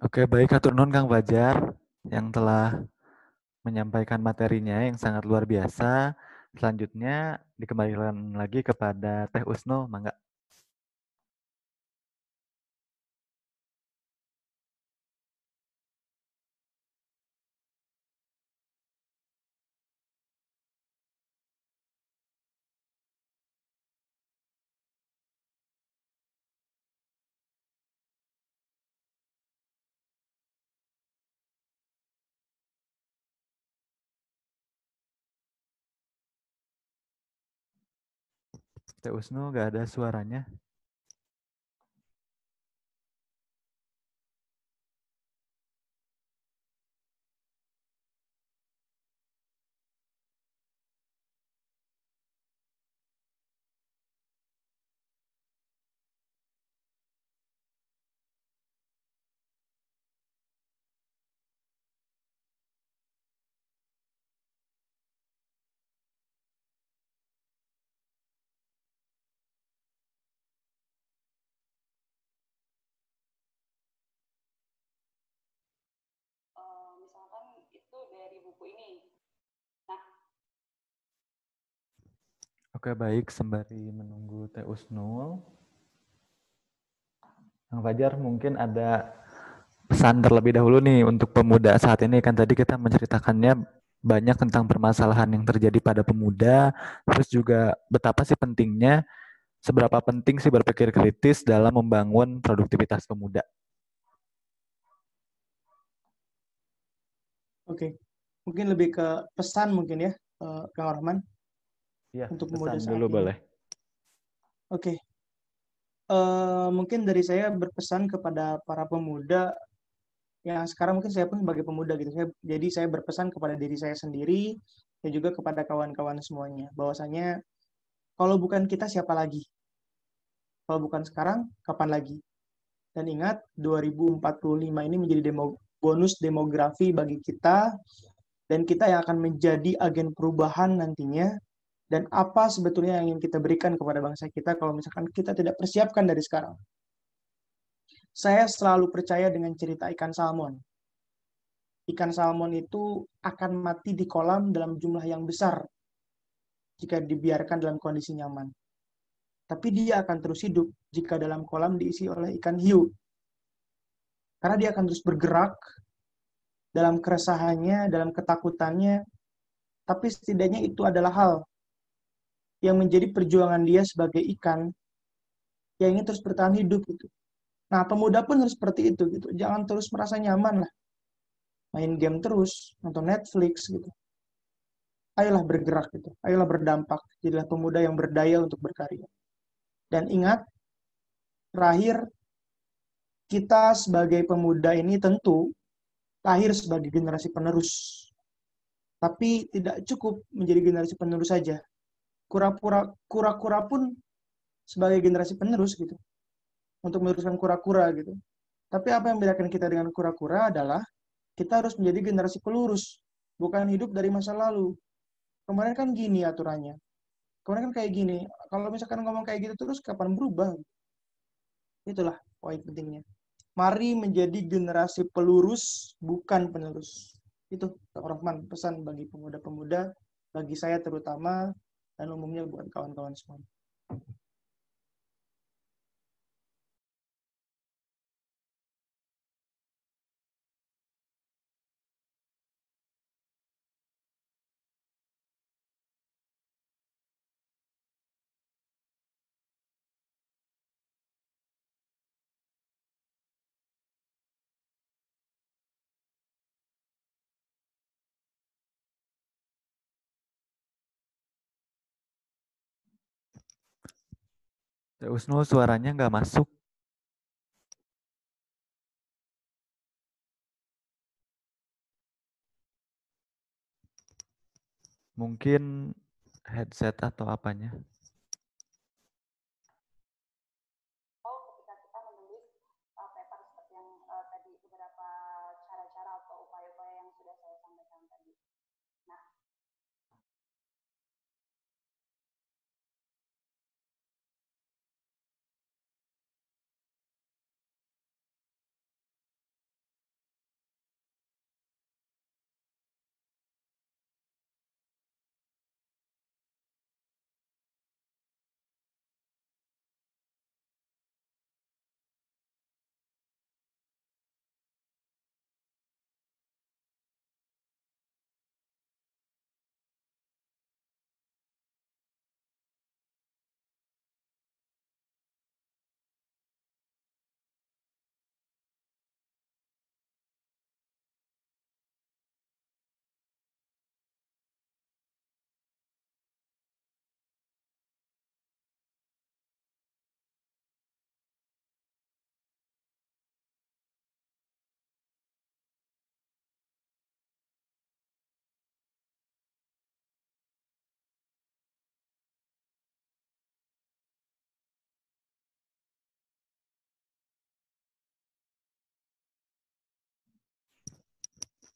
Oke, baik. Hatur nuhun Kang Fajar yang telah menyampaikan materinya yang sangat luar biasa. Selanjutnya dikembalikan lagi kepada Teh Usno, mangga. Teh Usno nggak ada suaranya. Misalkan itu dari buku ini. Nah, Oke, baik. Sembari menunggu Teh Usnul, Kang Fajar mungkin ada pesan terlebih dahulu nih untuk pemuda saat ini. Kan tadi kita menceritakannya banyak tentang permasalahan yang terjadi pada pemuda, terus juga betapa sih pentingnya, seberapa penting sih berpikir kritis dalam membangun produktivitas pemuda. Oke, mungkin lebih ke pesan mungkin ya, Kang Rahman, Iya, untuk pemuda pesan saat dulu ini. boleh. Oke, mungkin dari saya berpesan kepada para pemuda yang sekarang mungkin saya pun sebagai pemuda gitu. Jadi saya berpesan kepada diri saya sendiri dan juga kepada kawan-kawan semuanya, bahwasanya kalau bukan kita siapa lagi? Kalau bukan sekarang, kapan lagi? Dan ingat, 2045 ini menjadi bonus demografi bagi kita, dan kita yang akan menjadi agen perubahan nantinya, dan apa sebetulnya yang ingin kita berikan kepada bangsa kita kalau misalkan kita tidak persiapkan dari sekarang. Saya selalu percaya dengan cerita ikan salmon. Ikan salmon itu akan mati di kolam dalam jumlah yang besar jika dibiarkan dalam kondisi nyaman. Tapi dia akan terus hidup jika dalam kolam diisi oleh ikan hiu. Karena dia akan terus bergerak dalam keresahannya, dalam ketakutannya, tapi setidaknya itu adalah hal yang menjadi perjuangan dia sebagai ikan yang ingin terus bertahan hidup gitu. Nah, pemuda pun harus seperti itu gitu. Jangan terus merasa nyaman lah, main game terus, nonton Netflix gitu. Ayolah bergerak gitu. Ayolah berdampak. Jadilah pemuda yang berdaya untuk berkarya. Dan ingat, terakhir, kita sebagai pemuda ini tentu lahir sebagai generasi penerus. Tapi tidak cukup menjadi generasi penerus saja. Kura-kura pun sebagai generasi penerus gitu. Untuk meneruskan kura-kura gitu. Tapi apa yang membedakan kita dengan kura-kura adalah kita harus menjadi generasi pelurus, bukan hidup dari masa lalu. Kemarin kan gini aturannya. Kemarin kan kayak gini. Kalau misalkan ngomong kayak gitu terus, kapan berubah? Itulah poin pentingnya. Mari menjadi generasi pelurus, bukan penerus. Itu, Kak Rahman, pesan bagi pemuda-pemuda, bagi saya terutama, dan umumnya buat kawan-kawan semua. Teh Usnul suaranya nggak masuk. Mungkin headset atau apanya. ketika kita menulis paper seperti yang tadi beberapa cara-cara atau upaya-upaya yang sudah saya sampaikan tadi. Nah,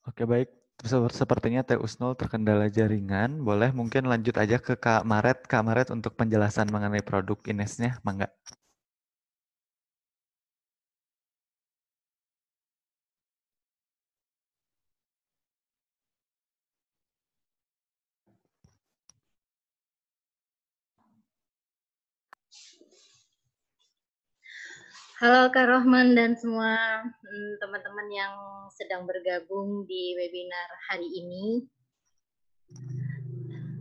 Oke, baik. Sepertinya Teh Usnul terkendala jaringan. Boleh mungkin lanjut aja ke Kak Maret. Kak Maret untuk penjelasan mengenai produk Ines-nya, mangga. Halo Kak Rohman dan semua teman-teman yang sedang bergabung di webinar hari ini.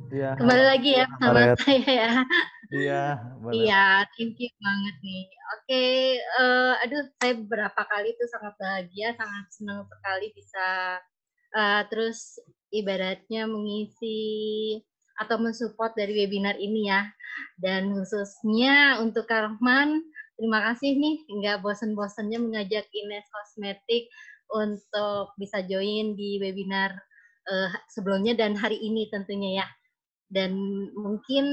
Iya, Kembali lagi ya sama Maret. saya ya. Iya, boleh. Iya, thank you banget nih. Oke, aduh saya beberapa kali tuh sangat bahagia, sangat senang sekali bisa terus ibaratnya mengisi atau mensupport dari webinar ini ya. Dan khususnya untuk Kak Rohman, terima kasih nih, nggak bosen-bosennya mengajak Ines Kosmetik untuk bisa join di webinar sebelumnya dan hari ini tentunya ya. Dan mungkin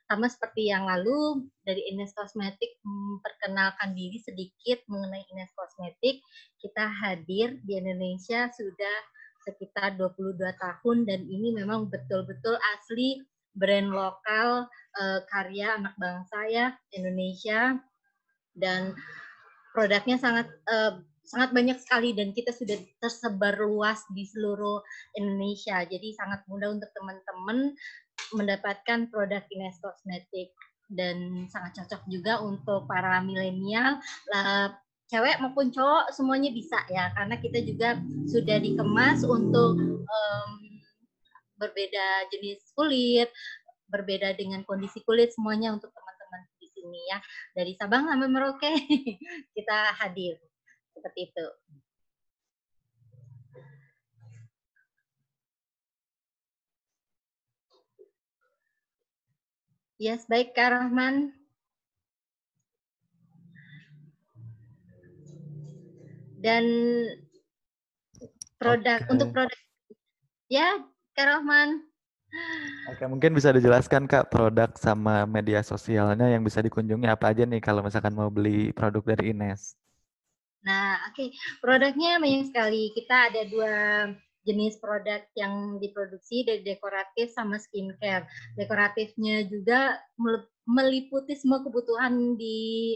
sama seperti yang lalu, dari Ines Kosmetik memperkenalkan diri sedikit mengenai Ines Kosmetik. Kita hadir di Indonesia sudah sekitar 22 tahun dan ini memang betul-betul asli brand lokal karya anak bangsa ya Indonesia, dan produknya sangat banyak sekali dan kita sudah tersebar luas di seluruh Indonesia. Jadi sangat mudah untuk teman-teman mendapatkan produk Ines Kosmetik dan sangat cocok juga untuk para milenial, cewek maupun cowok semuanya bisa ya, karena kita juga sudah dikemas untuk berbeda jenis kulit, berbeda dengan kondisi kulit, semuanya untuk teman-teman di sini ya. Dari Sabang sampai Merauke kita hadir seperti itu. Yes, baik Kak Rahman. Dan untuk produk ya Kak Rahman. Oke, mungkin bisa dijelaskan Kak produk sama media sosialnya yang bisa dikunjungi apa aja nih kalau misalkan mau beli produk dari Ines. Nah, oke. Produknya banyak sekali. Kita ada 2 jenis produk yang diproduksi, dari dekoratif sama skincare. Dekoratifnya juga meliputi semua kebutuhan di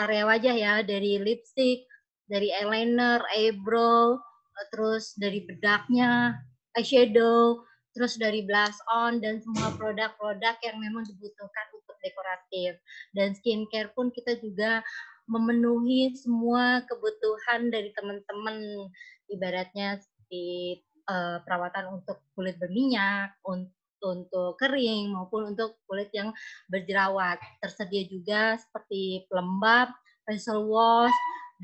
area wajah ya, dari lipstick, dari eyeliner, eyebrow, terus dari bedaknya, eyeshadow, terus dari blush on, dan semua produk-produk yang memang dibutuhkan untuk dekoratif. Dan skincare pun kita juga memenuhi semua kebutuhan dari teman-teman, ibaratnya seperti perawatan untuk kulit berminyak, untuk kering maupun untuk kulit yang berjerawat. Tersedia juga seperti pelembab, facial wash,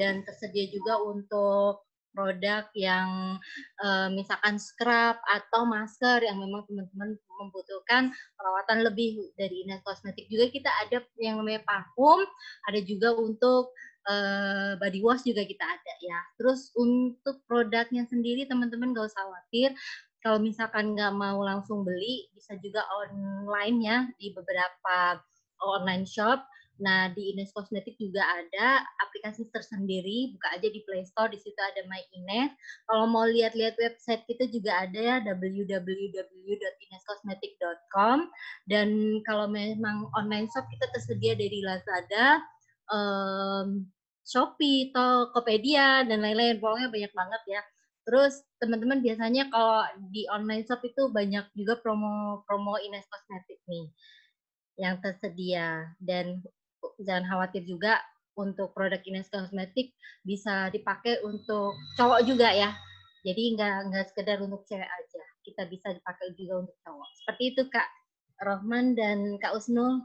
dan tersedia juga untuk produk yang misalkan scrub atau masker yang memang teman-teman membutuhkan perawatan lebih. Dari Ines Kosmetik juga kita ada yang namanya parfum, ada juga untuk body wash juga kita ada ya. Terus untuk produknya sendiri teman-teman gak usah khawatir, kalau misalkan nggak mau langsung beli, bisa juga online ya di beberapa online shop. Nah, di Ines Kosmetik juga ada aplikasi tersendiri, buka aja di Play Store, di situ ada My Ines. Kalau mau lihat-lihat website kita juga ada ya, www.ineskosmetik.com. Dan kalau memang online shop kita tersedia dari Lazada, Shopee, Tokopedia, dan lain-lain. Pokoknya banyak banget ya. Terus teman-teman biasanya kalau di online shop itu banyak juga promo Ines Kosmetik nih yang tersedia. Dan jangan khawatir juga, untuk produk Ines Kosmetik bisa dipakai untuk cowok juga ya. Jadi nggak sekedar untuk cewek aja. Kita bisa dipakai juga untuk cowok. Seperti itu Kak Rohman dan Kak Usnul.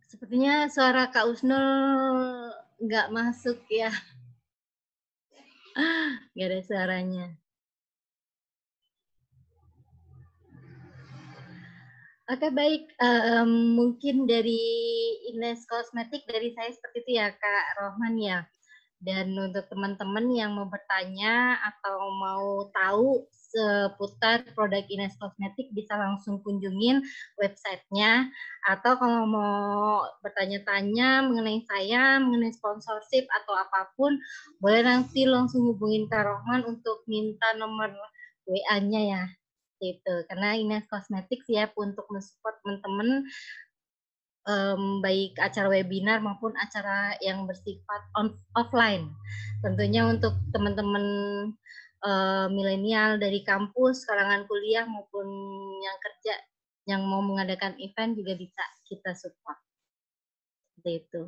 Sepertinya suara Kak Usnul nggak masuk ya. Nggak ada suaranya. Oke, baik. Mungkin dari Ines Kosmetik, dari saya seperti itu ya Kak Rohman ya. Dan untuk teman-teman yang mau bertanya atau mau tahu seputar produk Ines Kosmetik bisa langsung kunjungin websitenya, atau kalau mau bertanya-tanya mengenai saya, mengenai sponsorship atau apapun, boleh nanti langsung hubungin Kak Rohman untuk minta nomor WA-nya ya. Gitu. Karena Ines Kosmetik siap untuk mensupport teman-teman baik acara webinar maupun acara yang bersifat offline. Tentunya untuk teman-teman milenial dari kampus, kalangan kuliah maupun yang kerja yang mau mengadakan event juga bisa kita support. Seperti itu.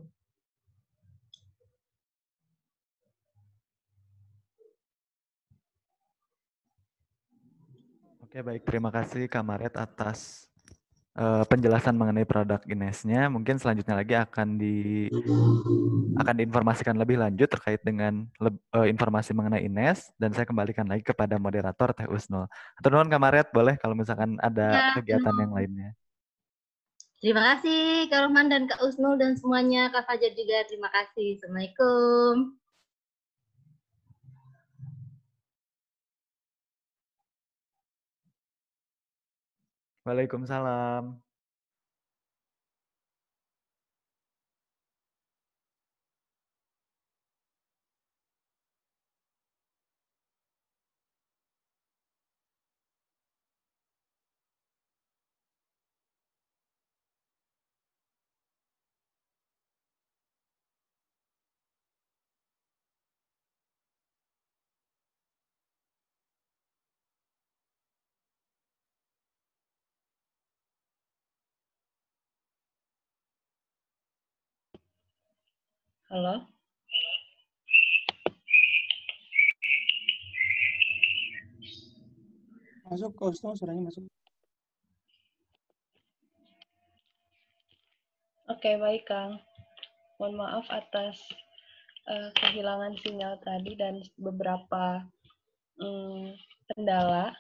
Oke, baik. Terima kasih Kak Maret atas penjelasan mengenai produk Ines-nya. Mungkin selanjutnya lagi akan diinformasikan lebih lanjut terkait dengan informasi mengenai Ines, dan saya kembalikan lagi kepada moderator Teh Usnul. Atau nuhun Kak Maret, boleh kalau misalkan ada kegiatan yang lainnya. Terima kasih Kak Rohman dan Kak Usnul dan semuanya, Kak Fajar juga terima kasih. Assalamualaikum. Waalaikumsalam. Halo? Masuk, Kak Usnul, suaranya masuk. Oke, baik Kang. Mohon maaf atas kehilangan sinyal tadi dan beberapa kendala.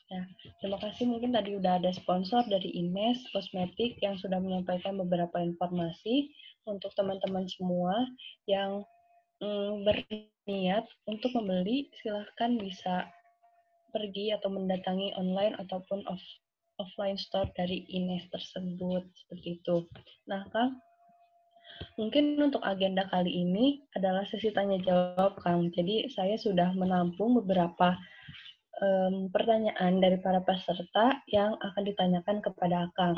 Ya, terima kasih, mungkin tadi udah ada sponsor dari Ines Kosmetik yang sudah menyampaikan beberapa informasi untuk teman-teman semua yang berniat untuk membeli, silahkan bisa pergi atau mendatangi online ataupun offline store dari Ines tersebut, seperti itu. Nah, Kang, mungkin untuk agenda kali ini adalah sesi tanya jawab, Kang. Jadi saya sudah menampung beberapa pertanyaan dari para peserta yang akan ditanyakan kepada Kang.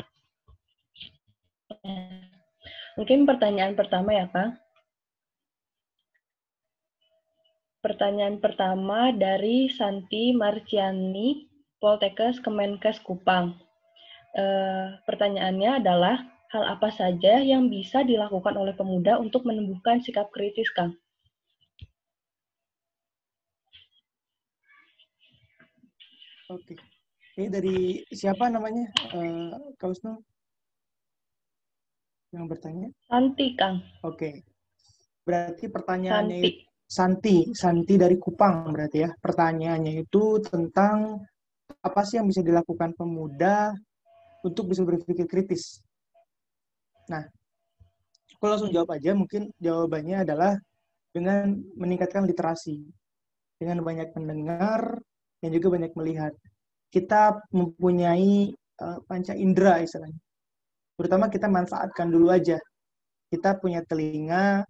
Mungkin pertanyaan pertama ya, Kang. Pertanyaan pertama dari Santi Marciani, Poltekkes Kemenkes Kupang. Pertanyaannya adalah, hal apa saja yang bisa dilakukan oleh pemuda untuk menumbuhkan sikap kritis, Kang? Oke. Ini dari siapa namanya, Kak Usnul? Yang bertanya? Santi, Kang. Oke. Berarti pertanyaannya Santi dari Kupang berarti ya. Pertanyaannya itu tentang apa sih yang bisa dilakukan pemuda untuk bisa berpikir kritis. Nah, aku langsung jawab aja. Mungkin jawabannya adalah dengan meningkatkan literasi. Dengan banyak mendengar dan juga banyak melihat. Kita mempunyai panca indera istilahnya. Terutama kita manfaatkan dulu aja. Kita punya telinga,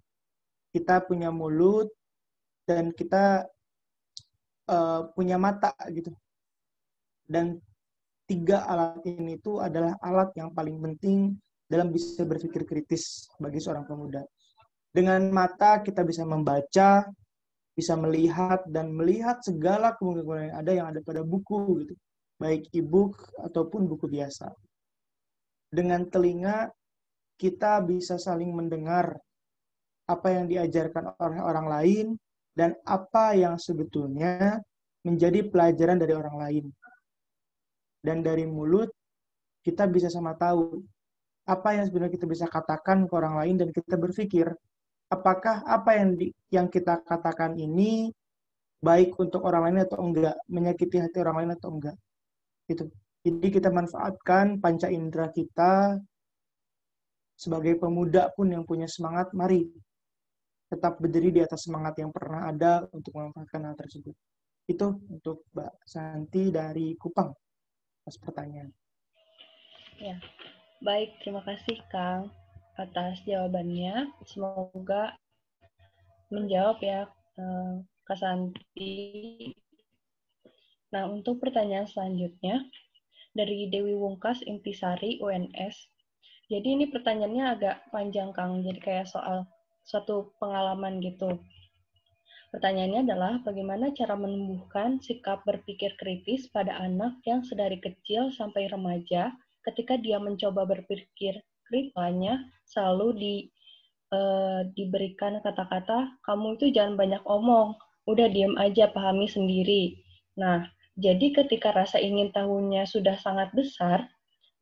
kita punya mulut, dan kita punya mata gitu. Dan 3 alat ini itu adalah alat yang paling penting dalam bisa berpikir kritis bagi seorang pemuda. Dengan mata kita bisa membaca, bisa melihat, dan melihat segala kemungkinan yang ada pada buku gitu. Baik e-book ataupun buku biasa. Dengan telinga kita bisa saling mendengar apa yang diajarkan oleh orang lain dan apa yang sebetulnya menjadi pelajaran dari orang lain. Dan dari mulut, kita bisa sama tahu apa yang sebenarnya kita bisa katakan ke orang lain dan kita berpikir, apakah apa yang kita katakan ini baik untuk orang lain atau enggak, menyakiti hati orang lain atau enggak. Gitu. Jadi kita manfaatkan panca indera kita sebagai pemuda pun yang punya semangat, mari tetap berdiri di atas semangat yang pernah ada untuk memanfaatkan hal tersebut. Itu untuk Mbak Santi dari Kupang, atas pertanyaan. Ya, baik, terima kasih Kang atas jawabannya. Semoga menjawab ya Kak Santi. Nah, untuk pertanyaan selanjutnya dari Dewi Wungkas Intisari UNS. Jadi ini pertanyaannya agak panjang Kang, jadi kayak soal suatu pengalaman gitu. Pertanyaannya adalah bagaimana cara menumbuhkan sikap berpikir kritis pada anak yang sedari kecil sampai remaja ketika dia mencoba berpikir kritisnya selalu diberikan kata-kata, kamu itu jangan banyak omong, udah diam aja, pahami sendiri. Nah, jadi ketika rasa ingin tahunya sudah sangat besar,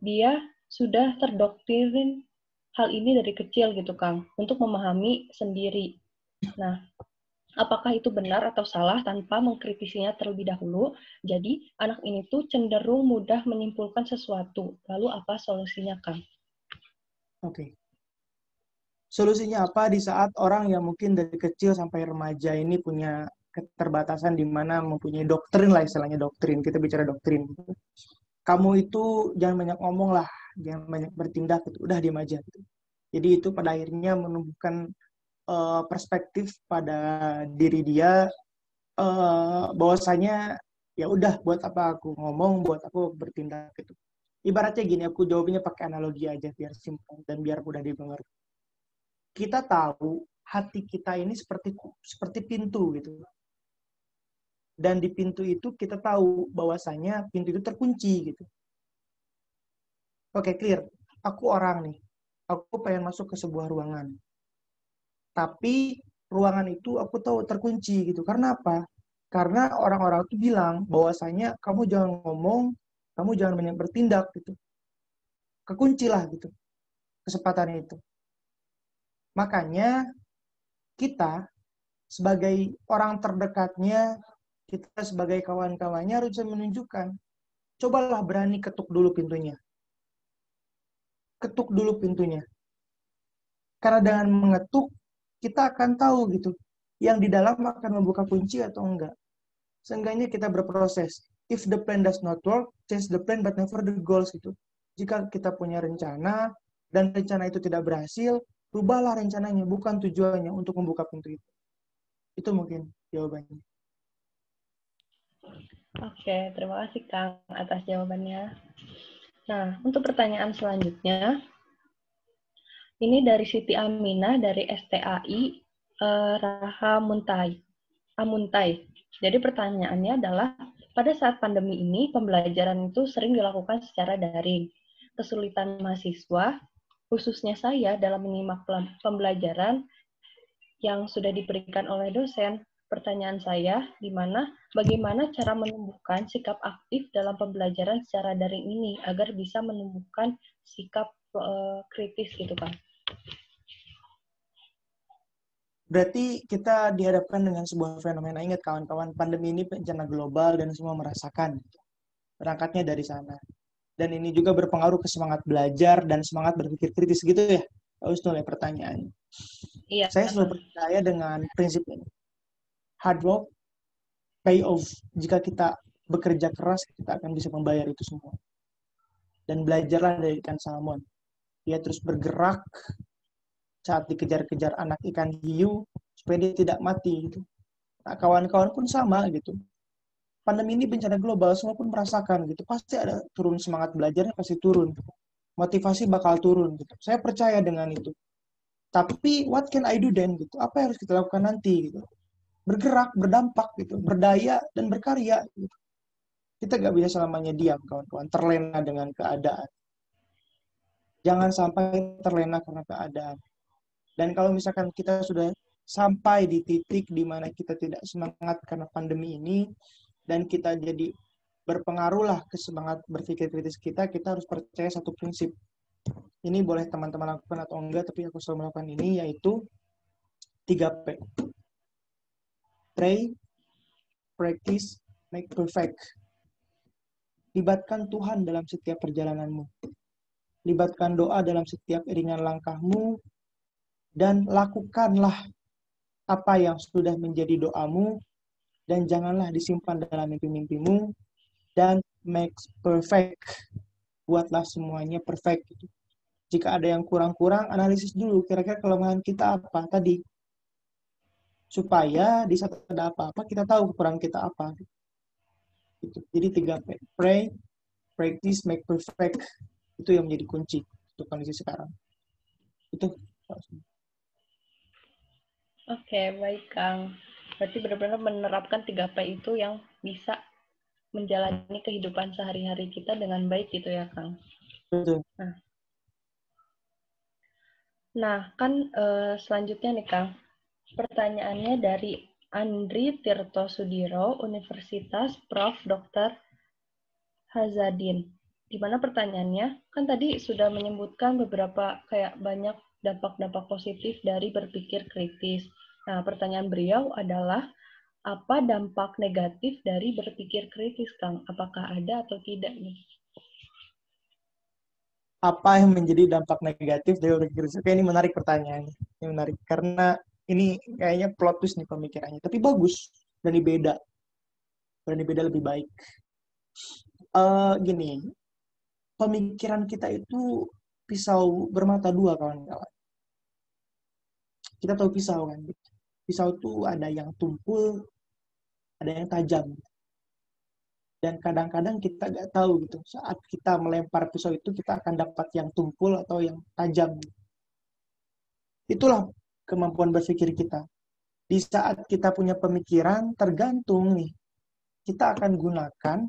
dia sudah terdoktrin hal ini dari kecil gitu Kang, untuk memahami sendiri. Nah, apakah itu benar atau salah tanpa mengkritisinya terlebih dahulu? Jadi, anak ini tuh cenderung mudah menyimpulkan sesuatu. Lalu apa solusinya, Kang? Oke. Solusinya apa di saat orang yang mungkin dari kecil sampai remaja ini punya keterbatasan di mana mempunyai doktrin lah, istilahnya doktrin. Kita bicara doktrin. Kamu itu jangan banyak ngomong lah, jangan banyak bertindak, gitu. Udah diam aja. Gitu. Jadi itu pada akhirnya menumbuhkan perspektif pada diri dia, bahwasanya ya udah, buat apa aku ngomong, buat aku bertindak gitu. Ibaratnya gini, aku jawabnya pakai analogi aja biar simpel dan biar mudah dimengerti. Kita tahu hati kita ini seperti pintu gitu. Dan di pintu itu kita tahu bahwasanya pintu itu terkunci gitu. Oke, clear. Aku orang nih. Aku pengen masuk ke sebuah ruangan. Tapi ruangan itu aku tahu terkunci gitu. Karena apa? Karena orang-orang itu bilang bahwasanya kamu jangan ngomong, kamu jangan banyak bertindak gitu. Kekuncilah gitu kesempatan itu. Makanya kita sebagai orang terdekatnya, kita sebagai kawan-kawannya harus menunjukkan. Cobalah berani ketuk dulu pintunya. Ketuk dulu pintunya. Karena dengan mengetuk, kita akan tahu gitu. Yang di dalam akan membuka kunci atau enggak. Seenggaknya kita berproses. If the plan does not work, change the plan but never the goals gitu. Jika kita punya rencana, dan rencana itu tidak berhasil, rubahlah rencananya, bukan tujuannya untuk membuka pintu itu. Itu mungkin jawabannya. Oke, terima kasih Kang atas jawabannya. Nah, untuk pertanyaan selanjutnya, ini dari Siti Aminah dari STAI Raha Amuntai. Jadi pertanyaannya adalah, pada saat pandemi ini, pembelajaran itu sering dilakukan secara daring. Kesulitan mahasiswa, khususnya saya dalam menyimak pembelajaran yang sudah diberikan oleh dosen. Pertanyaan saya, bagaimana cara menumbuhkan sikap aktif dalam pembelajaran secara daring ini agar bisa menumbuhkan sikap kritis gitu kan? Berarti kita dihadapkan dengan sebuah fenomena. Ingat kawan-kawan, pandemi ini bencana global dan semua merasakan. Berangkatnya dari sana. Dan ini juga berpengaruh ke semangat belajar dan semangat berpikir kritis gitu ya. Harus mulai pertanyaan. Iya. Saya selalu percaya dengan prinsip ini. Hard work, pay off. Jika kita bekerja keras, kita akan bisa membayar itu semua. Dan belajarlah dari ikan salmon. Dia terus bergerak saat dikejar-kejar anak ikan hiu, supaya dia tidak mati. Gitu. Nah, kawan-kawan pun sama gitu. Pandemi ini bencana global, semua pun merasakan gitu. Pasti ada turun semangat belajarnya, pasti turun. Motivasi bakal turun gitu. Saya percaya dengan itu. Tapi what can I do then gitu? Apa yang harus kita lakukan nanti gitu? Bergerak, berdampak gitu, berdaya dan berkarya gitu. Kita gak bisa selamanya diam, kawan-kawan, terlena dengan keadaan. Jangan sampai terlena karena keadaan. Dan kalau misalkan kita sudah sampai di titik di mana kita tidak semangat karena pandemi ini, dan kita jadi berpengaruhlah ke semangat berpikir kritis kita harus percaya satu prinsip. Ini boleh teman-teman lakukan atau enggak, tapi aku selalu melakukan ini, yaitu 3P. Pray, practice, make perfect. Libatkan Tuhan dalam setiap perjalananmu. Libatkan doa dalam setiap iringan langkahmu. Dan lakukanlah apa yang sudah menjadi doamu, dan janganlah disimpan dalam mimpi-mimpimu, dan make perfect. Buatlah semuanya perfect. Jika ada yang kurang-kurang, analisis dulu kira-kira kelemahan kita apa tadi. Supaya di saat ada apa-apa, kita tahu kekurangan kita apa. Gitu. Jadi 3P. Pray, practice, make perfect. Itu yang menjadi kunci untuk kondisi sekarang. Itu. Oke, baik Kang. Berarti benar-benar menerapkan 3P itu yang bisa menjalani kehidupan sehari-hari kita dengan baik gitu ya Kang. Betul. Nah, kan selanjutnya nih Kang, pertanyaannya dari Andri Tirto Sudiro, Universitas Prof. Dr. Hazadin. Di mana pertanyaannya, kan tadi sudah menyebutkan beberapa kayak banyak dampak-dampak positif dari berpikir kritis. Nah, pertanyaan beliau adalah, apa dampak negatif dari berpikir kritis, Kang? Apakah ada atau tidak nih? Apa yang menjadi dampak negatif dari berpikir kritis? Oke, ini menarik pertanyaannya. Ini menarik karena ini kayaknya plot twist nih pemikirannya. Tapi bagus dan beda. Dan beda lebih baik. Gini, pemikiran kita itu pisau bermata dua, kawan-kawan. Kita tahu pisau kan? Pisau itu ada yang tumpul, ada yang tajam. Dan kadang-kadang kita nggak tahu gitu. Saat kita melempar pisau itu, kita akan dapat yang tumpul atau yang tajam. Itulah kemampuan berpikir kita. Di saat kita punya pemikiran, tergantung nih. Kita akan gunakan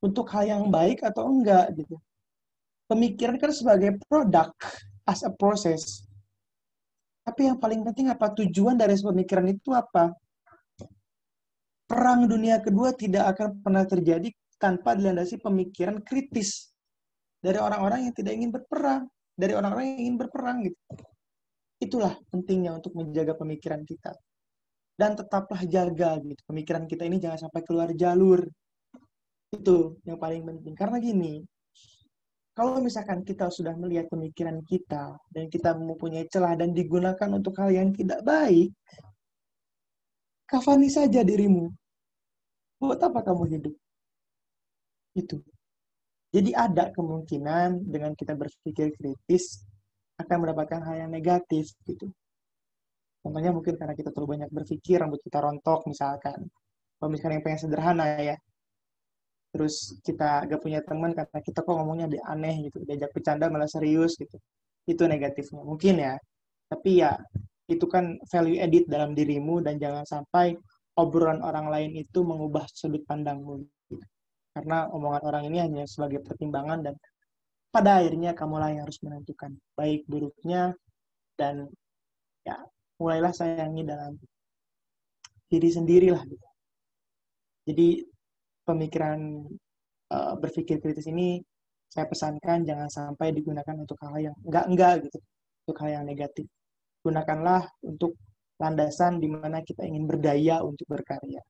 untuk hal yang baik atau enggak gitu. Pemikiran kan sebagai produk, as a process. Tapi yang paling penting apa? Tujuan dari pemikiran itu apa? Perang Dunia Kedua tidak akan pernah terjadi tanpa dilandasi pemikiran kritis dari orang-orang yang tidak ingin berperang, dari orang-orang yang ingin berperang gitu. Itulah pentingnya untuk menjaga pemikiran kita. Dan tetaplah jaga gitu. Pemikiran kita ini jangan sampai keluar jalur. Itu yang paling penting. Karena gini, kalau misalkan kita sudah melihat pemikiran kita dan kita mempunyai celah dan digunakan untuk hal yang tidak baik, kafani saja dirimu. Buat apa kamu hidup? Itu. Jadi ada kemungkinan dengan kita berpikir kritis akan mendapatkan hal yang negatif gitu. Contohnya mungkin karena kita terlalu banyak berpikir, rambut kita rontok misalkan. Kalau misalkan yang pengen sederhana ya. Terus kita gak punya teman karena kita kok ngomongnya aneh gitu. Diajak bercanda malah serius gitu. Itu negatifnya. Mungkin ya. Tapi ya itu kan value edit dalam dirimu dan jangan sampai obrolan orang lain itu mengubah sudut pandangmu. Gitu. Karena omongan orang ini hanya sebagai pertimbangan dan pada akhirnya kamulah yang harus menentukan baik buruknya dan ya mulailah sayangi dalam diri sendirilah. Gitu. Jadi pemikiran berpikir kritis ini saya pesankan jangan sampai digunakan untuk hal yang enggak gitu, untuk hal yang negatif. Gunakanlah untuk landasan di mana kita ingin berdaya untuk berkarya.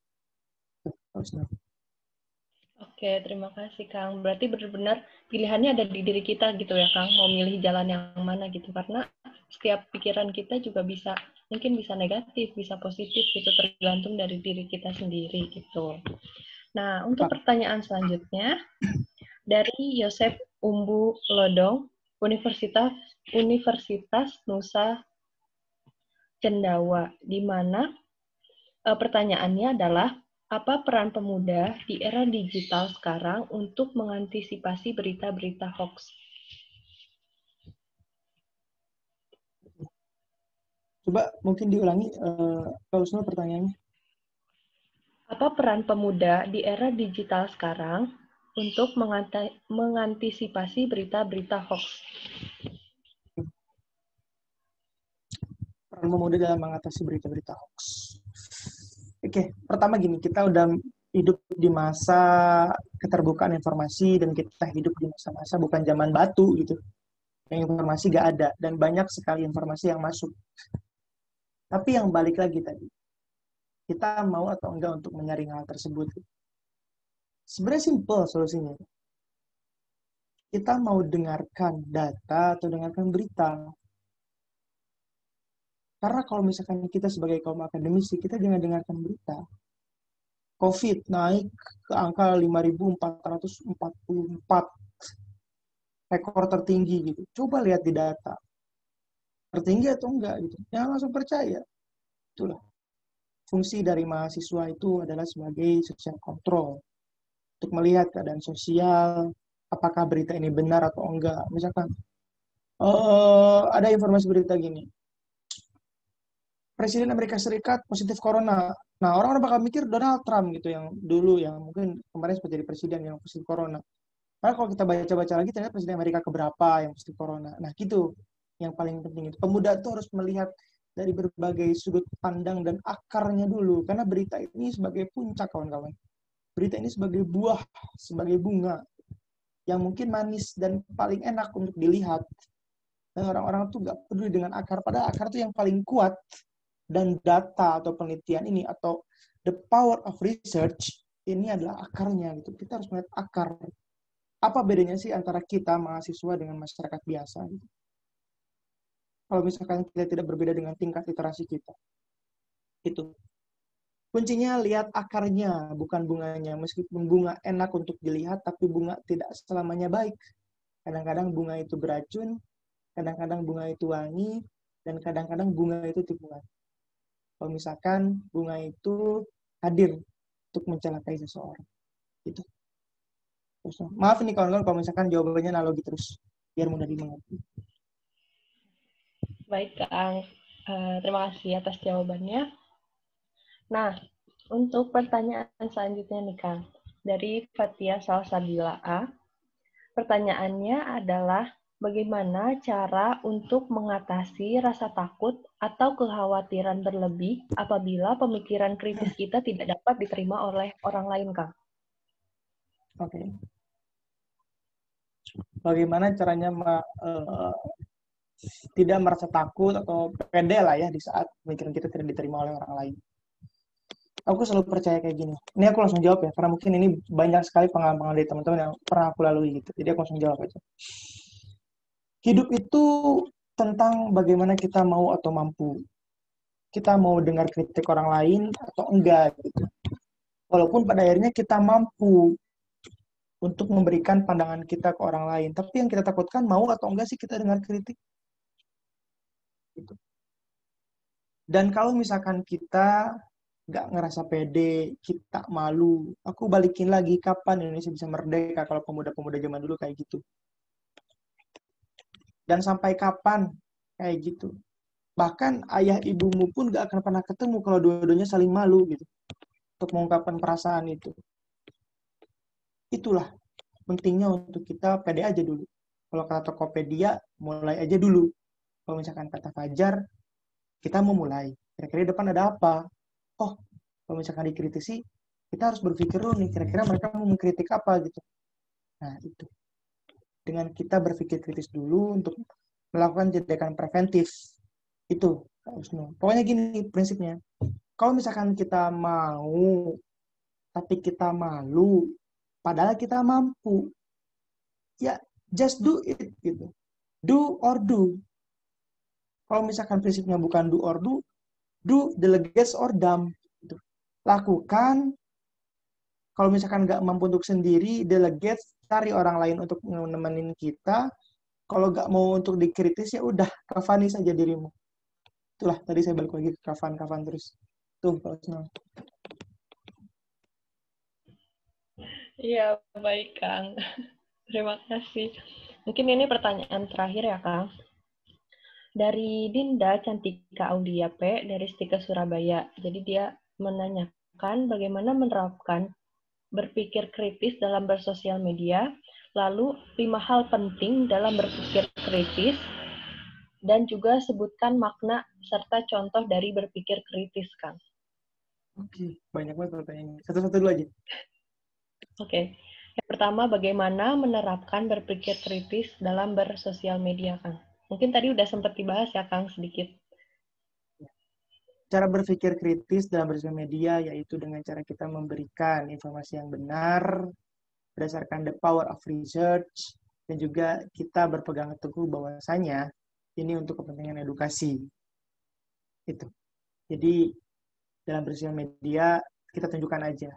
Oke, terima kasih Kang. Berarti benar-benar pilihannya ada di diri kita gitu ya Kang, mau milih jalan yang mana gitu. Karena setiap pikiran kita juga bisa, mungkin bisa negatif, bisa positif gitu, tergantung dari diri kita sendiri gitu. Nah, untuk pertanyaan selanjutnya, dari Yosef Umbu Lodong, Universitas Nusa Cendawa, di mana pertanyaannya adalah, apa peran pemuda di era digital sekarang untuk mengantisipasi berita-berita hoax? Coba mungkin diulangi, kalau semua pertanyaannya. Apa peran pemuda di era digital sekarang untuk mengantisipasi berita-berita hoax? Peran pemuda dalam mengatasi berita-berita hoax. Oke, pertama gini, kita udah hidup di masa keterbukaan informasi dan kita hidup di masa-masa bukan zaman batu gitu. Yang informasi gak ada dan banyak sekali informasi yang masuk. Tapi yang balik lagi tadi, kita mau atau enggak untuk menyaring hal tersebut. Sebenarnya simpel solusinya. Kita mau dengarkan data atau dengarkan berita. Karena kalau misalkan kita sebagai kaum akademisi, kita jangan dengarkan berita. COVID naik ke angka 5.444, rekor tertinggi gitu. Coba lihat di data. Tertinggi atau enggak gitu. Jangan langsung percaya. Itulah. Fungsi dari mahasiswa itu adalah sebagai social control. Untuk melihat keadaan sosial, apakah berita ini benar atau enggak. Misalkan, ada informasi berita gini. Presiden Amerika Serikat positif corona. Nah, orang-orang bakal mikir Donald Trump gitu yang dulu, yang mungkin kemarin sempat jadi presiden yang positif corona. Karena kalau kita baca-baca lagi, ternyata presiden Amerika keberapa yang positif corona. Nah, gitu yang paling penting itu. Pemuda itu harus melihat dari berbagai sudut pandang dan akarnya dulu. Karena berita ini sebagai puncak, kawan-kawan. Berita ini sebagai buah, sebagai bunga yang mungkin manis dan paling enak untuk dilihat. Dan orang-orang tuh gak peduli dengan akar. Padahal akar itu yang paling kuat. Dan data atau penelitian ini atau the power of research ini adalah akarnya gitu. Kita harus melihat akar. Apa bedanya sih antara kita mahasiswa dengan masyarakat biasa? Gitu. Kalau misalkan kita tidak berbeda dengan tingkat literasi kita, itu kuncinya lihat akarnya, bukan bunganya. Meskipun bunga enak untuk dilihat, tapi bunga tidak selamanya baik. Kadang-kadang bunga itu beracun, kadang-kadang bunga itu wangi, dan kadang-kadang bunga itu tipuan. Kalau misalkan bunga itu hadir untuk mencelakai seseorang. Itu. Maaf nih kawan-kawan kalau misalkan jawabannya analogi terus. Biar mudah dimengerti. Baik, Kang. Terima kasih atas jawabannya. Nah, untuk pertanyaan selanjutnya nih, Kang. Dari Fatia Salsabila A. Pertanyaannya adalah, bagaimana cara untuk mengatasi rasa takut atau kekhawatiran berlebih apabila pemikiran kritis kita tidak dapat diterima oleh orang lain, Kang? Oke. Bagaimana caranya tidak merasa takut atau pede lah ya di saat pemikiran kita tidak diterima oleh orang lain. Aku selalu percaya kayak gini. Ini aku langsung jawab ya, karena mungkin ini banyak sekali pengalaman dari teman-teman yang pernah aku lalui gitu. Jadi aku langsung jawab aja. Hidup itu tentang bagaimana kita mau atau mampu. Kita mau dengar kritik orang lain atau enggak gitu. Walaupun pada akhirnya kita mampu untuk memberikan pandangan kita ke orang lain. Tapi yang kita takutkan mau atau enggak sih kita dengar kritik. Gitu. Dan kalau misalkan kita nggak ngerasa pede, kita malu, aku balikin lagi kapan Indonesia bisa merdeka kalau pemuda-pemuda zaman dulu kayak gitu. Dan sampai kapan kayak gitu. Bahkan ayah ibumu pun nggak akan pernah ketemu kalau dua-duanya saling malu gitu. Untuk mengungkapkan perasaan itu. Itulah pentingnya untuk kita pede aja dulu. Kalau kata Tokopedia, mulai aja dulu. Kalau misalkan kata Fajar, kita mau mulai. Kira-kira di depan ada apa? Oh, kalau misalkan dikritisi, kita harus berpikir dulu nih, kira-kira mereka mau mengkritik apa gitu. Nah, itu. Dengan kita berpikir kritis dulu untuk melakukan tindakan preventif. Itu. Pokoknya gini prinsipnya. Kalau misalkan kita mau, tapi kita malu, padahal kita mampu, ya just do it gitu. Do or do. Kalau misalkan prinsipnya bukan do or do, delegates or dump. Gitu. Lakukan. Kalau misalkan nggak mampu untuk sendiri, delegate, cari orang lain untuk nemenin kita. Kalau nggak mau untuk dikritis, ya udah, kafani saja dirimu. Itulah, tadi saya balik lagi ke kafan terus. Tuh, Pak Usno. Iya, baik, Kang. Terima kasih. Mungkin ini pertanyaan terakhir ya, Kang. Dari Dinda Cantika Aulia P. dari Stika Surabaya. Jadi dia menanyakan bagaimana menerapkan berpikir kritis dalam bersosial media, lalu 5 hal penting dalam berpikir kritis, dan juga sebutkan makna serta contoh dari berpikir kritis, Kang. Oke, banyak banget pertanyaannya. Satu-satu dulu aja. Oke. Yang pertama, bagaimana menerapkan berpikir kritis dalam bersosial media, Kang? Mungkin tadi udah sempat dibahas ya, Kang, sedikit. Cara berpikir kritis dalam bersosial media yaitu dengan cara kita memberikan informasi yang benar berdasarkan the power of research dan juga kita berpegang teguh bahwasanya ini untuk kepentingan edukasi. Itu. Jadi dalam bersosial media kita tunjukkan aja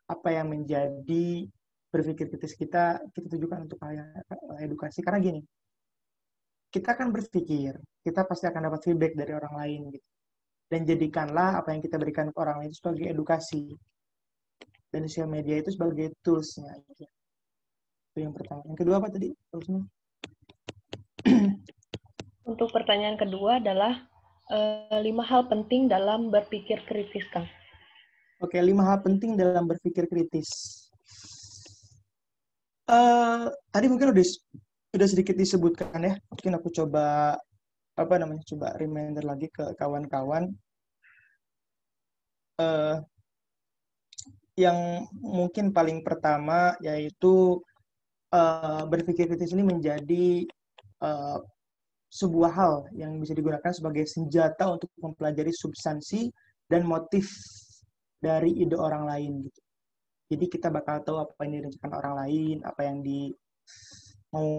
apa yang menjadi berpikir kritis kita tunjukkan untuk hal yang edukasi. Karena gini, kita kan berpikir, kita pasti akan dapat feedback dari orang lain gitu. Dan jadikanlah apa yang kita berikan ke orang lain itu sebagai edukasi. Dan sosial media itu sebagai toolsnya. Itu yang pertama. Yang kedua apa tadi? Untuk pertanyaan kedua adalah 5 hal penting dalam berpikir kritis, Kang. Oke, 5 hal penting dalam berpikir kritis. Tadi mungkin udah sedikit disebutkan ya. Mungkin aku coba coba reminder lagi ke kawan-kawan. Yang mungkin paling pertama yaitu berpikir kritis ini menjadi sebuah hal yang bisa digunakan sebagai senjata untuk mempelajari substansi dan motif dari ide orang lain gitu. Jadi kita bakal tahu apa yang direncanakan orang lain, apa yang mau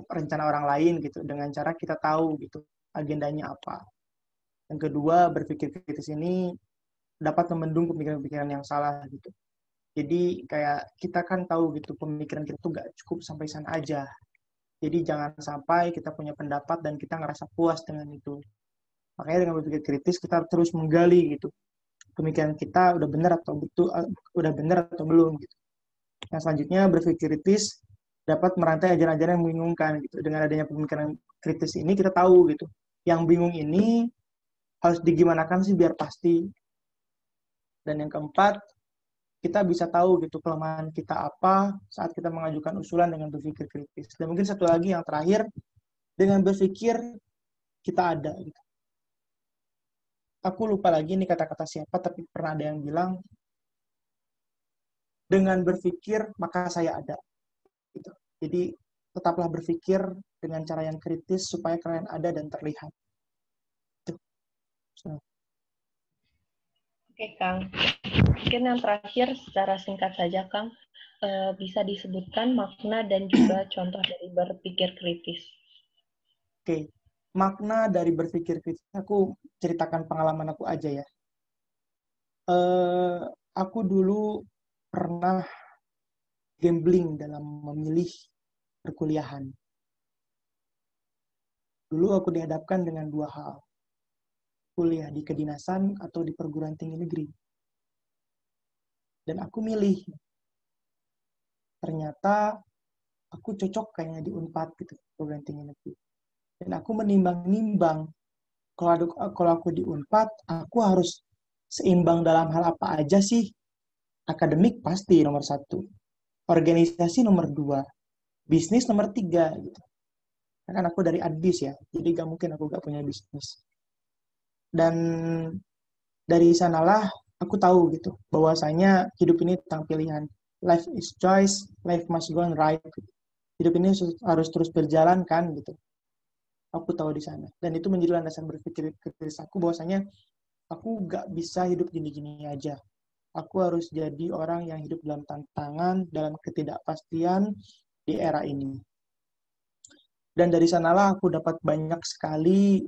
rencana orang lain gitu, dengan cara kita tahu gitu agendanya apa. Yang kedua, berpikir kritis ini dapat membendung pemikiran-pemikiran yang salah gitu. Jadi kayak kita kan tahu gitu pemikiran kita tuh gak cukup sampai sana aja. Jadi jangan sampai kita punya pendapat dan kita ngerasa puas dengan itu. Makanya dengan berpikir kritis kita terus menggali gitu. Pemikiran kita udah benar atau belum gitu. Yang selanjutnya berpikir kritis dapat merantai ajaran-ajaran yang membingungkan gitu. Dengan adanya pemikiran kritis ini kita tahu gitu. Yang bingung ini harus digimanakan sih biar pasti. Dan yang keempat, kita bisa tahu gitu kelemahan kita apa saat kita mengajukan usulan dengan berpikir kritis. Dan mungkin satu lagi yang terakhir, dengan berpikir kita ada gitu. Aku lupa lagi nih kata-kata siapa, tapi pernah ada yang bilang, dengan berpikir maka saya ada. Gitu. Jadi tetaplah berpikir dengan cara yang kritis supaya kalian ada dan terlihat. Gitu. So. Oke, Kang. Mungkin yang terakhir secara singkat saja, Kang, bisa disebutkan makna dan juga contoh dari berpikir kritis. Oke, makna dari berpikir kritis, aku ceritakan pengalaman aku aja ya. Aku dulu pernah gambling dalam memilih perkuliahan. Dulu aku dihadapkan dengan 2 hal. Kuliah di kedinasan atau di perguruan tinggi negeri. Dan aku milih. Ternyata aku cocok kayaknya di Unpad gitu, perguruan tinggi negeri. Dan aku menimbang-nimbang, kalau aku di Unpad, aku harus seimbang dalam hal apa aja sih? Akademik pasti nomor 1. Organisasi nomor 2. Bisnis nomor 3 gitu. Kan aku dari Adbis ya, jadi gak mungkin aku gak punya bisnis. Dan dari sanalah aku tahu gitu, bahwasanya hidup ini tentang pilihan. Life is choice, life must go on right. Hidup ini harus terus berjalan kan gitu. Aku tahu di sana. Dan itu menjadi landasan berpikir kritis aku bahwasanya aku gak bisa hidup gini-gini aja. Aku harus jadi orang yang hidup dalam tantangan, dalam ketidakpastian di era ini. Dan dari sanalah aku dapat banyak sekali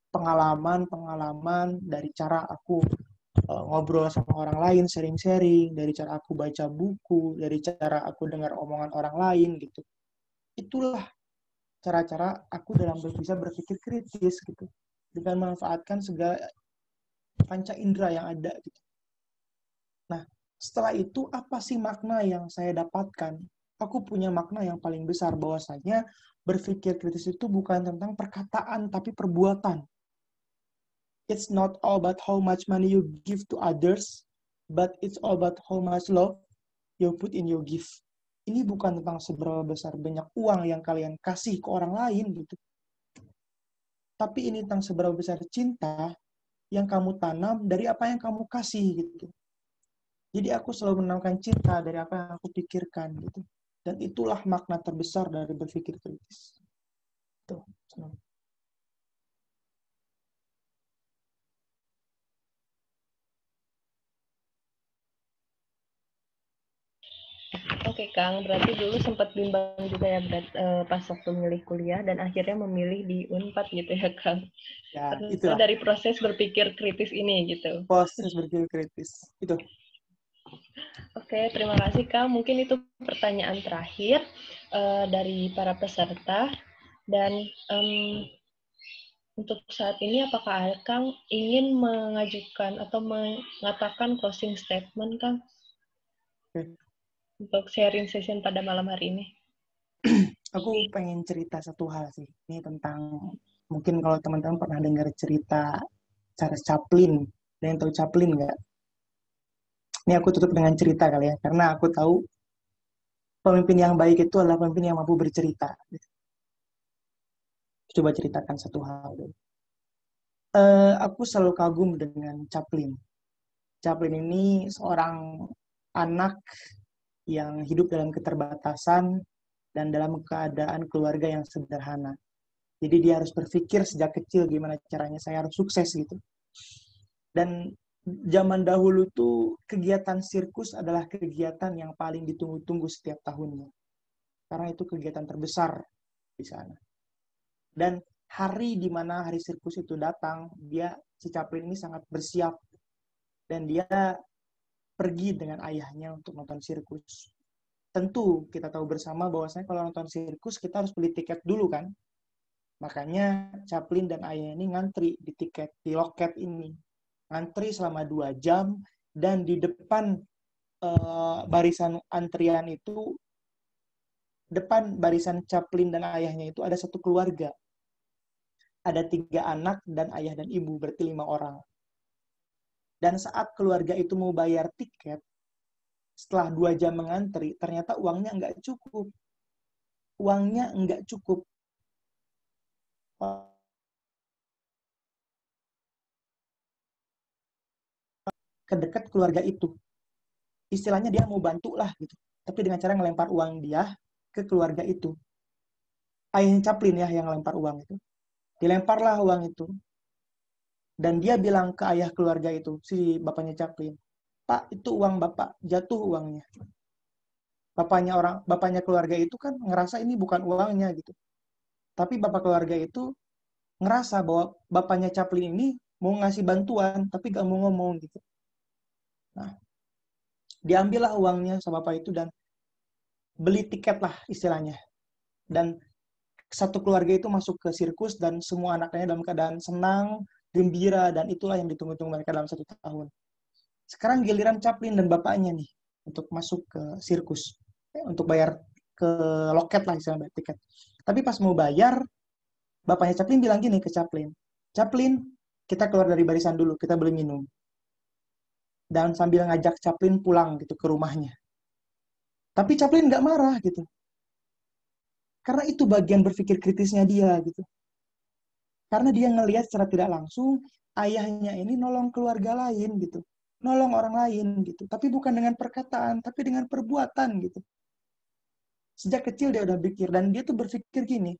pengalaman dari cara aku ngobrol sama orang lain, sharing-sharing, dari cara aku baca buku, dari cara aku dengar omongan orang lain gitu. Itulah cara-cara aku dalam bisa berpikir kritis gitu. Dengan memanfaatkan segala panca indera yang ada gitu. Nah, setelah itu apa sih makna yang saya dapatkan? Aku punya makna yang paling besar bahwasanya berpikir kritis itu bukan tentang perkataan tapi perbuatan. It's not all about how much money you give to others, but it's all about how much love you put in your gift. Ini bukan tentang seberapa besar banyak uang yang kalian kasih ke orang lain gitu. Tapi ini tentang seberapa besar cinta yang kamu tanam dari apa yang kamu kasih gitu. Jadi aku selalu menanamkan cinta dari apa yang aku pikirkan gitu. Dan itulah makna terbesar dari berpikir kritis. Tuh. Oke Kang, berarti dulu sempat bimbang juga ya pas waktu milih kuliah dan akhirnya memilih di Unpad gitu ya Kang. Ya, Ternyata itulah dari proses berpikir kritis ini gitu. proses berpikir kritis. Itu. Oke, terima kasih Kang. Mungkin itu pertanyaan terakhir dari para peserta. Dan untuk saat ini apakah Kang ingin mengajukan atau mengatakan closing statement Kang? Oke. Untuk sharing session pada malam hari ini. Aku pengen cerita satu hal sih. Ini tentang, mungkin kalau teman-teman pernah dengar cerita Charles Chaplin. Ada yang tahu Chaplin nggak? Ini aku tutup dengan cerita kali ya. Karena aku tahu pemimpin yang baik itu adalah pemimpin yang mampu bercerita. Coba ceritakan satu hal dulu. Aku selalu kagum dengan Chaplin. Chaplin ini seorang anak yang hidup dalam keterbatasan dan dalam keadaan keluarga yang sederhana. Jadi dia harus berpikir sejak kecil gimana caranya saya harus sukses gitu. Dan zaman dahulu tuh kegiatan sirkus adalah kegiatan yang paling ditunggu-tunggu setiap tahunnya. Karena itu kegiatan terbesar di sana. Dan hari di mana hari sirkus itu datang, si Chaplin ini sangat bersiap. Dan dia pergi dengan ayahnya untuk nonton sirkus. Tentu kita tahu bersama bahwasanya kalau nonton sirkus kita harus beli tiket dulu kan. Makanya Chaplin dan ayahnya ini ngantri di loket ini. Ngantri selama 2 jam dan di depan barisan antrian itu, depan barisan Chaplin dan ayahnya itu ada satu keluarga. Ada 3 anak dan ayah dan ibu, berarti 5 orang. Dan saat keluarga itu mau bayar tiket, setelah 2 jam mengantri, ternyata uangnya nggak cukup. Uangnya nggak cukup. Ke dekat keluarga itu. Istilahnya dia mau bantu lah gitu. Tapi dengan cara ngelempar uang dia ke keluarga itu. Ayahnya Chaplin ya yang lempar uang itu. Dilemparlah uang itu. Dan dia bilang ke ayah keluarga itu, si bapaknya Chaplin, "Pak, itu uang Bapak, jatuh uangnya." Bapaknya keluarga itu kan ngerasa ini bukan uangnya gitu. Tapi bapak keluarga itu ngerasa bahwa bapaknya Chaplin ini mau ngasih bantuan, tapi gak mau ngomong gitu. Nah, diambillah uangnya sama bapak itu dan beli tiket lah istilahnya. Dan satu keluarga itu masuk ke sirkus dan semua anaknya dalam keadaan senang, gembira, dan itulah yang ditunggu-tunggu mereka dalam 1 tahun. Sekarang giliran Chaplin dan bapaknya nih untuk masuk ke sirkus. Untuk bayar ke loket lah istilahnya tiket. Tapi pas mau bayar, bapaknya Chaplin bilang gini ke Chaplin, "Chaplin, kita keluar dari barisan dulu, kita beli minum." Dan sambil ngajak Chaplin pulang gitu ke rumahnya. Tapi Chaplin nggak marah gitu. Karena itu bagian berpikir kritisnya dia gitu. Karena dia ngelihat secara tidak langsung ayahnya ini nolong keluarga lain gitu. Nolong orang lain gitu. Tapi bukan dengan perkataan, tapi dengan perbuatan gitu. Sejak kecil dia udah pikir. Dan dia tuh berpikir gini.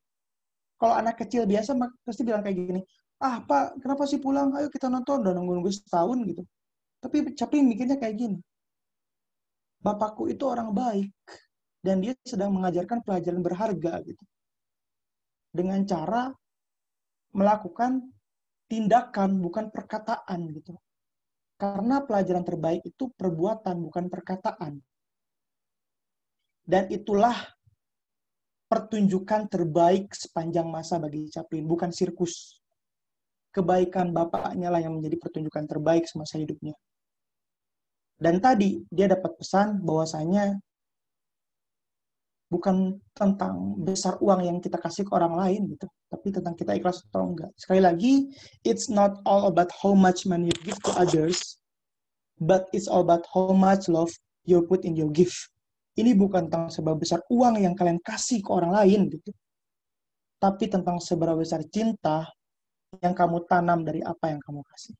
Kalau anak kecil biasa pasti bilang kayak gini. "Ah Pak, kenapa sih pulang? Ayo kita nonton." Udah nunggu-nunggu setahun gitu. Tapi Chaplin mikirnya kayak gini. Bapakku itu orang baik. Dan dia sedang mengajarkan pelajaran berharga gitu. Dengan cara melakukan tindakan, bukan perkataan gitu. Karena pelajaran terbaik itu perbuatan, bukan perkataan. Dan itulah pertunjukan terbaik sepanjang masa bagi Chaplin, bukan sirkus. Kebaikan bapaknya lah yang menjadi pertunjukan terbaik semasa hidupnya. Dan tadi dia dapat pesan bahwasanya bukan tentang besar uang yang kita kasih ke orang lain gitu, tapi tentang kita ikhlas atau enggak. Sekali lagi, it's not all about how much money you give to others, but it's all about how much love you put in your gift. Ini bukan tentang seberapa besar uang yang kalian kasih ke orang lain gitu, tapi tentang seberapa besar cinta yang kamu tanam dari apa yang kamu kasih.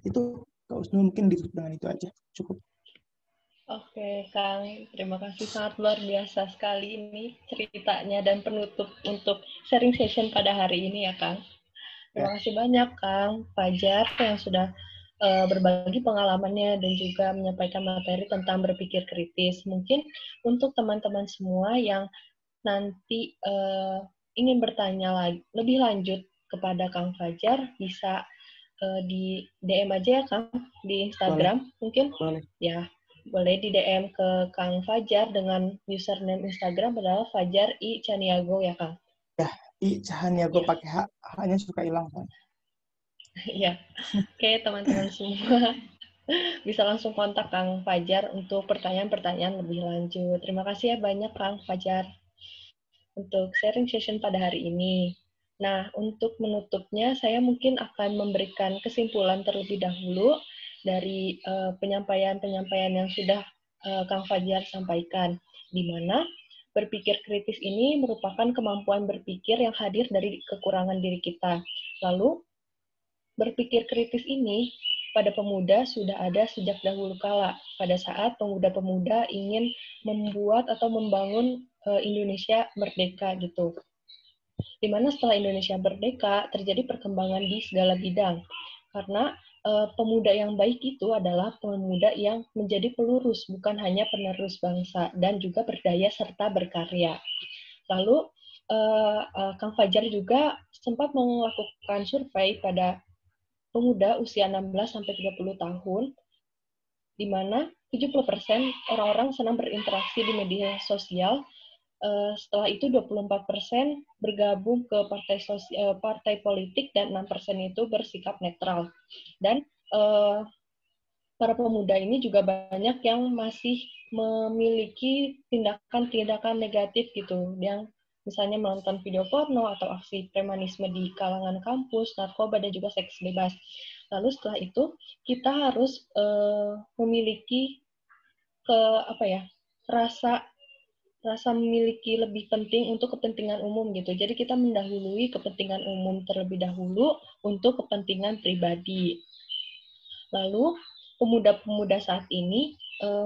Itu mungkin ditutup dengan itu aja, cukup. Oke, Kang. Terima kasih, sangat luar biasa sekali ini ceritanya dan penutup untuk sharing session pada hari ini ya, Kang. Terima kasih banyak, Kang Fajar, yang sudah berbagi pengalamannya dan juga menyampaikan materi tentang berpikir kritis. Mungkin untuk teman-teman semua yang nanti ingin bertanya lebih lanjut kepada Kang Fajar, bisa di DM aja ya Kang, di Instagram. Mungkin ya boleh di DM ke Kang Fajar dengan username Instagram adalah Fajar I Caniago ya Kang. Ya, I Caniago pakai H, H-nya suka hilang soalnya. Ya, oke teman-teman semua bisa langsung kontak Kang Fajar untuk pertanyaan-pertanyaan lebih lanjut. Terima kasih ya banyak Kang Fajar untuk sharing session pada hari ini. Nah, untuk menutupnya saya mungkin akan memberikan kesimpulan terlebih dahulu dari penyampaian-penyampaian yang sudah Kang Fajar sampaikan, di mana berpikir kritis ini merupakan kemampuan berpikir yang hadir dari kekurangan diri kita. Lalu, berpikir kritis ini pada pemuda sudah ada sejak dahulu kala, pada saat pemuda-pemuda ingin membuat atau membangun Indonesia merdeka gitu. Dimana setelah Indonesia merdeka terjadi perkembangan di segala bidang, karena pemuda yang baik itu adalah pemuda yang menjadi pelurus, bukan hanya penerus bangsa, dan juga berdaya serta berkarya. Lalu Kang Fajar juga sempat melakukan survei pada pemuda usia 16-30 tahun, di mana 70% orang-orang senang berinteraksi di media sosial. Setelah itu 24% bergabung ke partai politik dan 6% itu bersikap netral. Dan para pemuda ini juga banyak yang masih memiliki tindakan-tindakan negatif gitu, yang misalnya menonton video porno atau aksi premanisme di kalangan kampus, narkoba, dan juga seks bebas. Lalu setelah itu kita harus memiliki rasa memiliki lebih penting untuk kepentingan umum gitu. Jadi kita mendahului kepentingan umum terlebih dahulu untuk kepentingan pribadi. Lalu pemuda-pemuda saat ini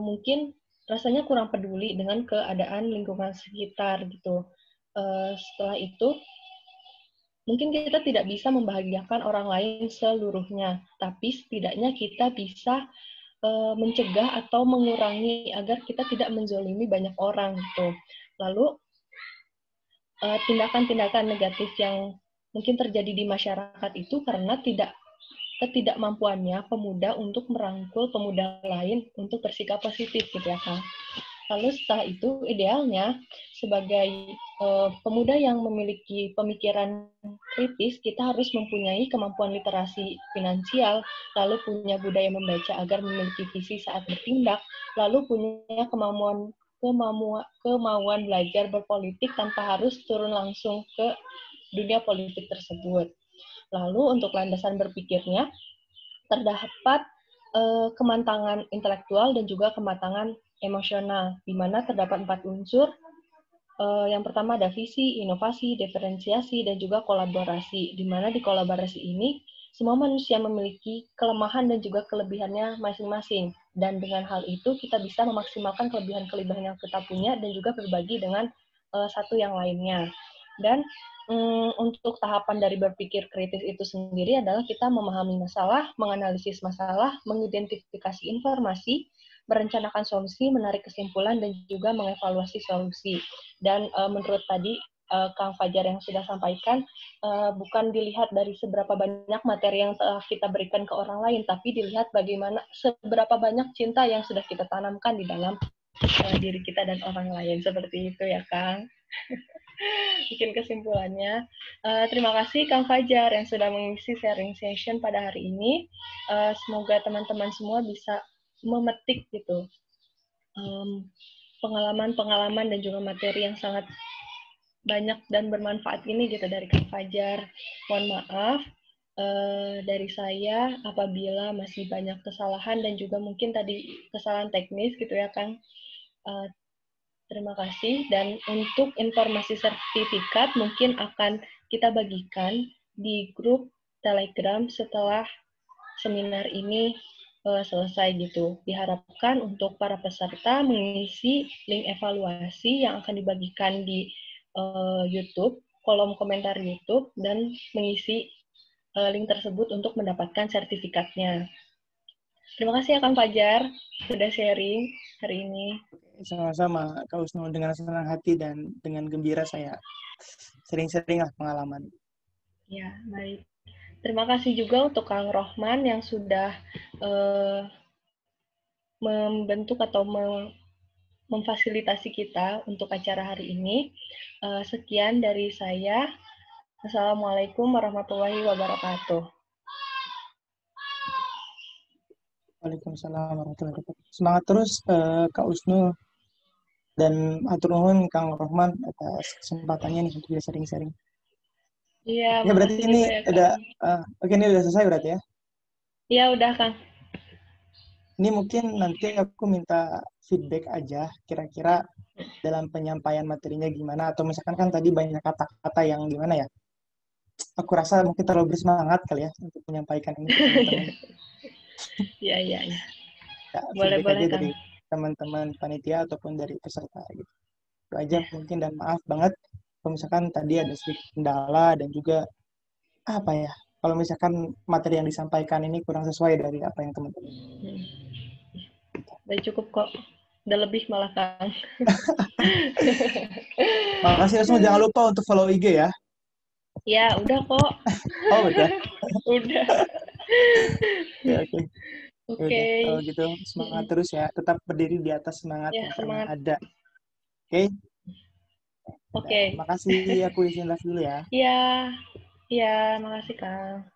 mungkin rasanya kurang peduli dengan keadaan lingkungan sekitar gitu. Setelah itu mungkin kita tidak bisa membahagiakan orang lain seluruhnya, tapi setidaknya kita bisa mencegah atau mengurangi agar kita tidak menzolimi banyak orang gitu. Lalu tindakan-tindakan negatif yang mungkin terjadi di masyarakat itu karena ketidakmampuannya pemuda untuk merangkul pemuda lain untuk bersikap positif gitu ya Kang. Lalu setelah itu idealnya sebagai pemuda yang memiliki pemikiran kritis, kita harus mempunyai kemampuan literasi finansial, lalu punya budaya membaca agar memiliki visi saat bertindak, lalu punya kemauan belajar berpolitik tanpa harus turun langsung ke dunia politik tersebut. Lalu untuk landasan berpikirnya, terdapat kematangan intelektual dan juga kematangan emosional, di mana terdapat 4 unsur. Yang pertama ada visi, inovasi, diferensiasi, dan juga kolaborasi, di mana di kolaborasi ini semua manusia memiliki kelemahan dan juga kelebihannya masing-masing. Dan dengan hal itu kita bisa memaksimalkan kelebihan-kelebihan yang kita punya dan juga berbagi dengan satu yang lainnya. Dan untuk tahapan dari berpikir kritis itu sendiri adalah kita memahami masalah, menganalisis masalah, mengidentifikasi informasi, merencanakan solusi, menarik kesimpulan, dan juga mengevaluasi solusi. Dan menurut tadi Kang Fajar yang sudah sampaikan, bukan dilihat dari seberapa banyak materi yang kita berikan ke orang lain, tapi dilihat bagaimana seberapa banyak cinta yang sudah kita tanamkan di dalam diri kita dan orang lain. Seperti itu ya Kang. Bikin kesimpulannya. Terima kasih Kang Fajar yang sudah mengisi sharing session pada hari ini. Semoga teman-teman semua bisa memetik gitu pengalaman-pengalaman dan juga materi yang sangat banyak dan bermanfaat ini gitu dari Kang Fajar. Mohon maaf dari saya apabila masih banyak kesalahan dan juga mungkin tadi kesalahan teknis gitu ya Kang. Terima kasih. Dan untuk informasi sertifikat mungkin akan kita bagikan di grup Telegram setelah seminar ini selesai gitu. Diharapkan untuk para peserta mengisi link evaluasi yang akan dibagikan di YouTube, kolom komentar YouTube, dan mengisi link tersebut untuk mendapatkan sertifikatnya. Terima kasih ya Kang Fajar sudah sharing hari ini. Sama-sama, Kak Usno, dengan senang hati dan dengan gembira saya sering-sering lah pengalaman. Ya, baik. Terima kasih juga untuk Kang Rohman yang sudah membentuk atau memfasilitasi kita untuk acara hari ini. Sekian dari saya. Assalamualaikum warahmatullahi wabarakatuh. Waalaikumsalam warahmatullahi wabarakatuh. Semangat terus Kak Usnu dan atur nuhun Kang Rohman atas kesempatannya nih untuk bisa sharing-sharing. Iya, Ya berarti makasih ini juga ya, ada Kang. oke, ini udah selesai berarti ya. Iya, udah, Kang. Ini mungkin nanti aku minta feedback aja kira-kira dalam penyampaian materinya gimana, atau misalkan kan tadi banyak kata-kata yang gimana ya. Aku rasa mungkin terlalu bersemangat kali ya untuk menyampaikan ini ke teman-teman. Iya, iya, iya. Ya, Boleh, feedback boleh, aja Kang. dari teman-teman panitia ataupun dari peserta gitu. Itu aja mungkin, dan maaf banget kalau misalkan tadi ada sedikit kendala dan juga apa ya, kalau misalkan materi yang disampaikan ini kurang sesuai dari apa yang teman-teman. Udah cukup kok. Udah lebih malah, Kang. Makasih Usnu, jangan lupa untuk follow IG ya. Ya, udah kok. Oh, udah. Udah. Ya, oke. Oke. Udah, kalau gitu semangat terus ya. Tetap berdiri di atas semangat Ya, yang pernah semangat. ada. Oke? Oke. Makasih, aku izin live dulu ya. Iya. Iya, makasih, Kang.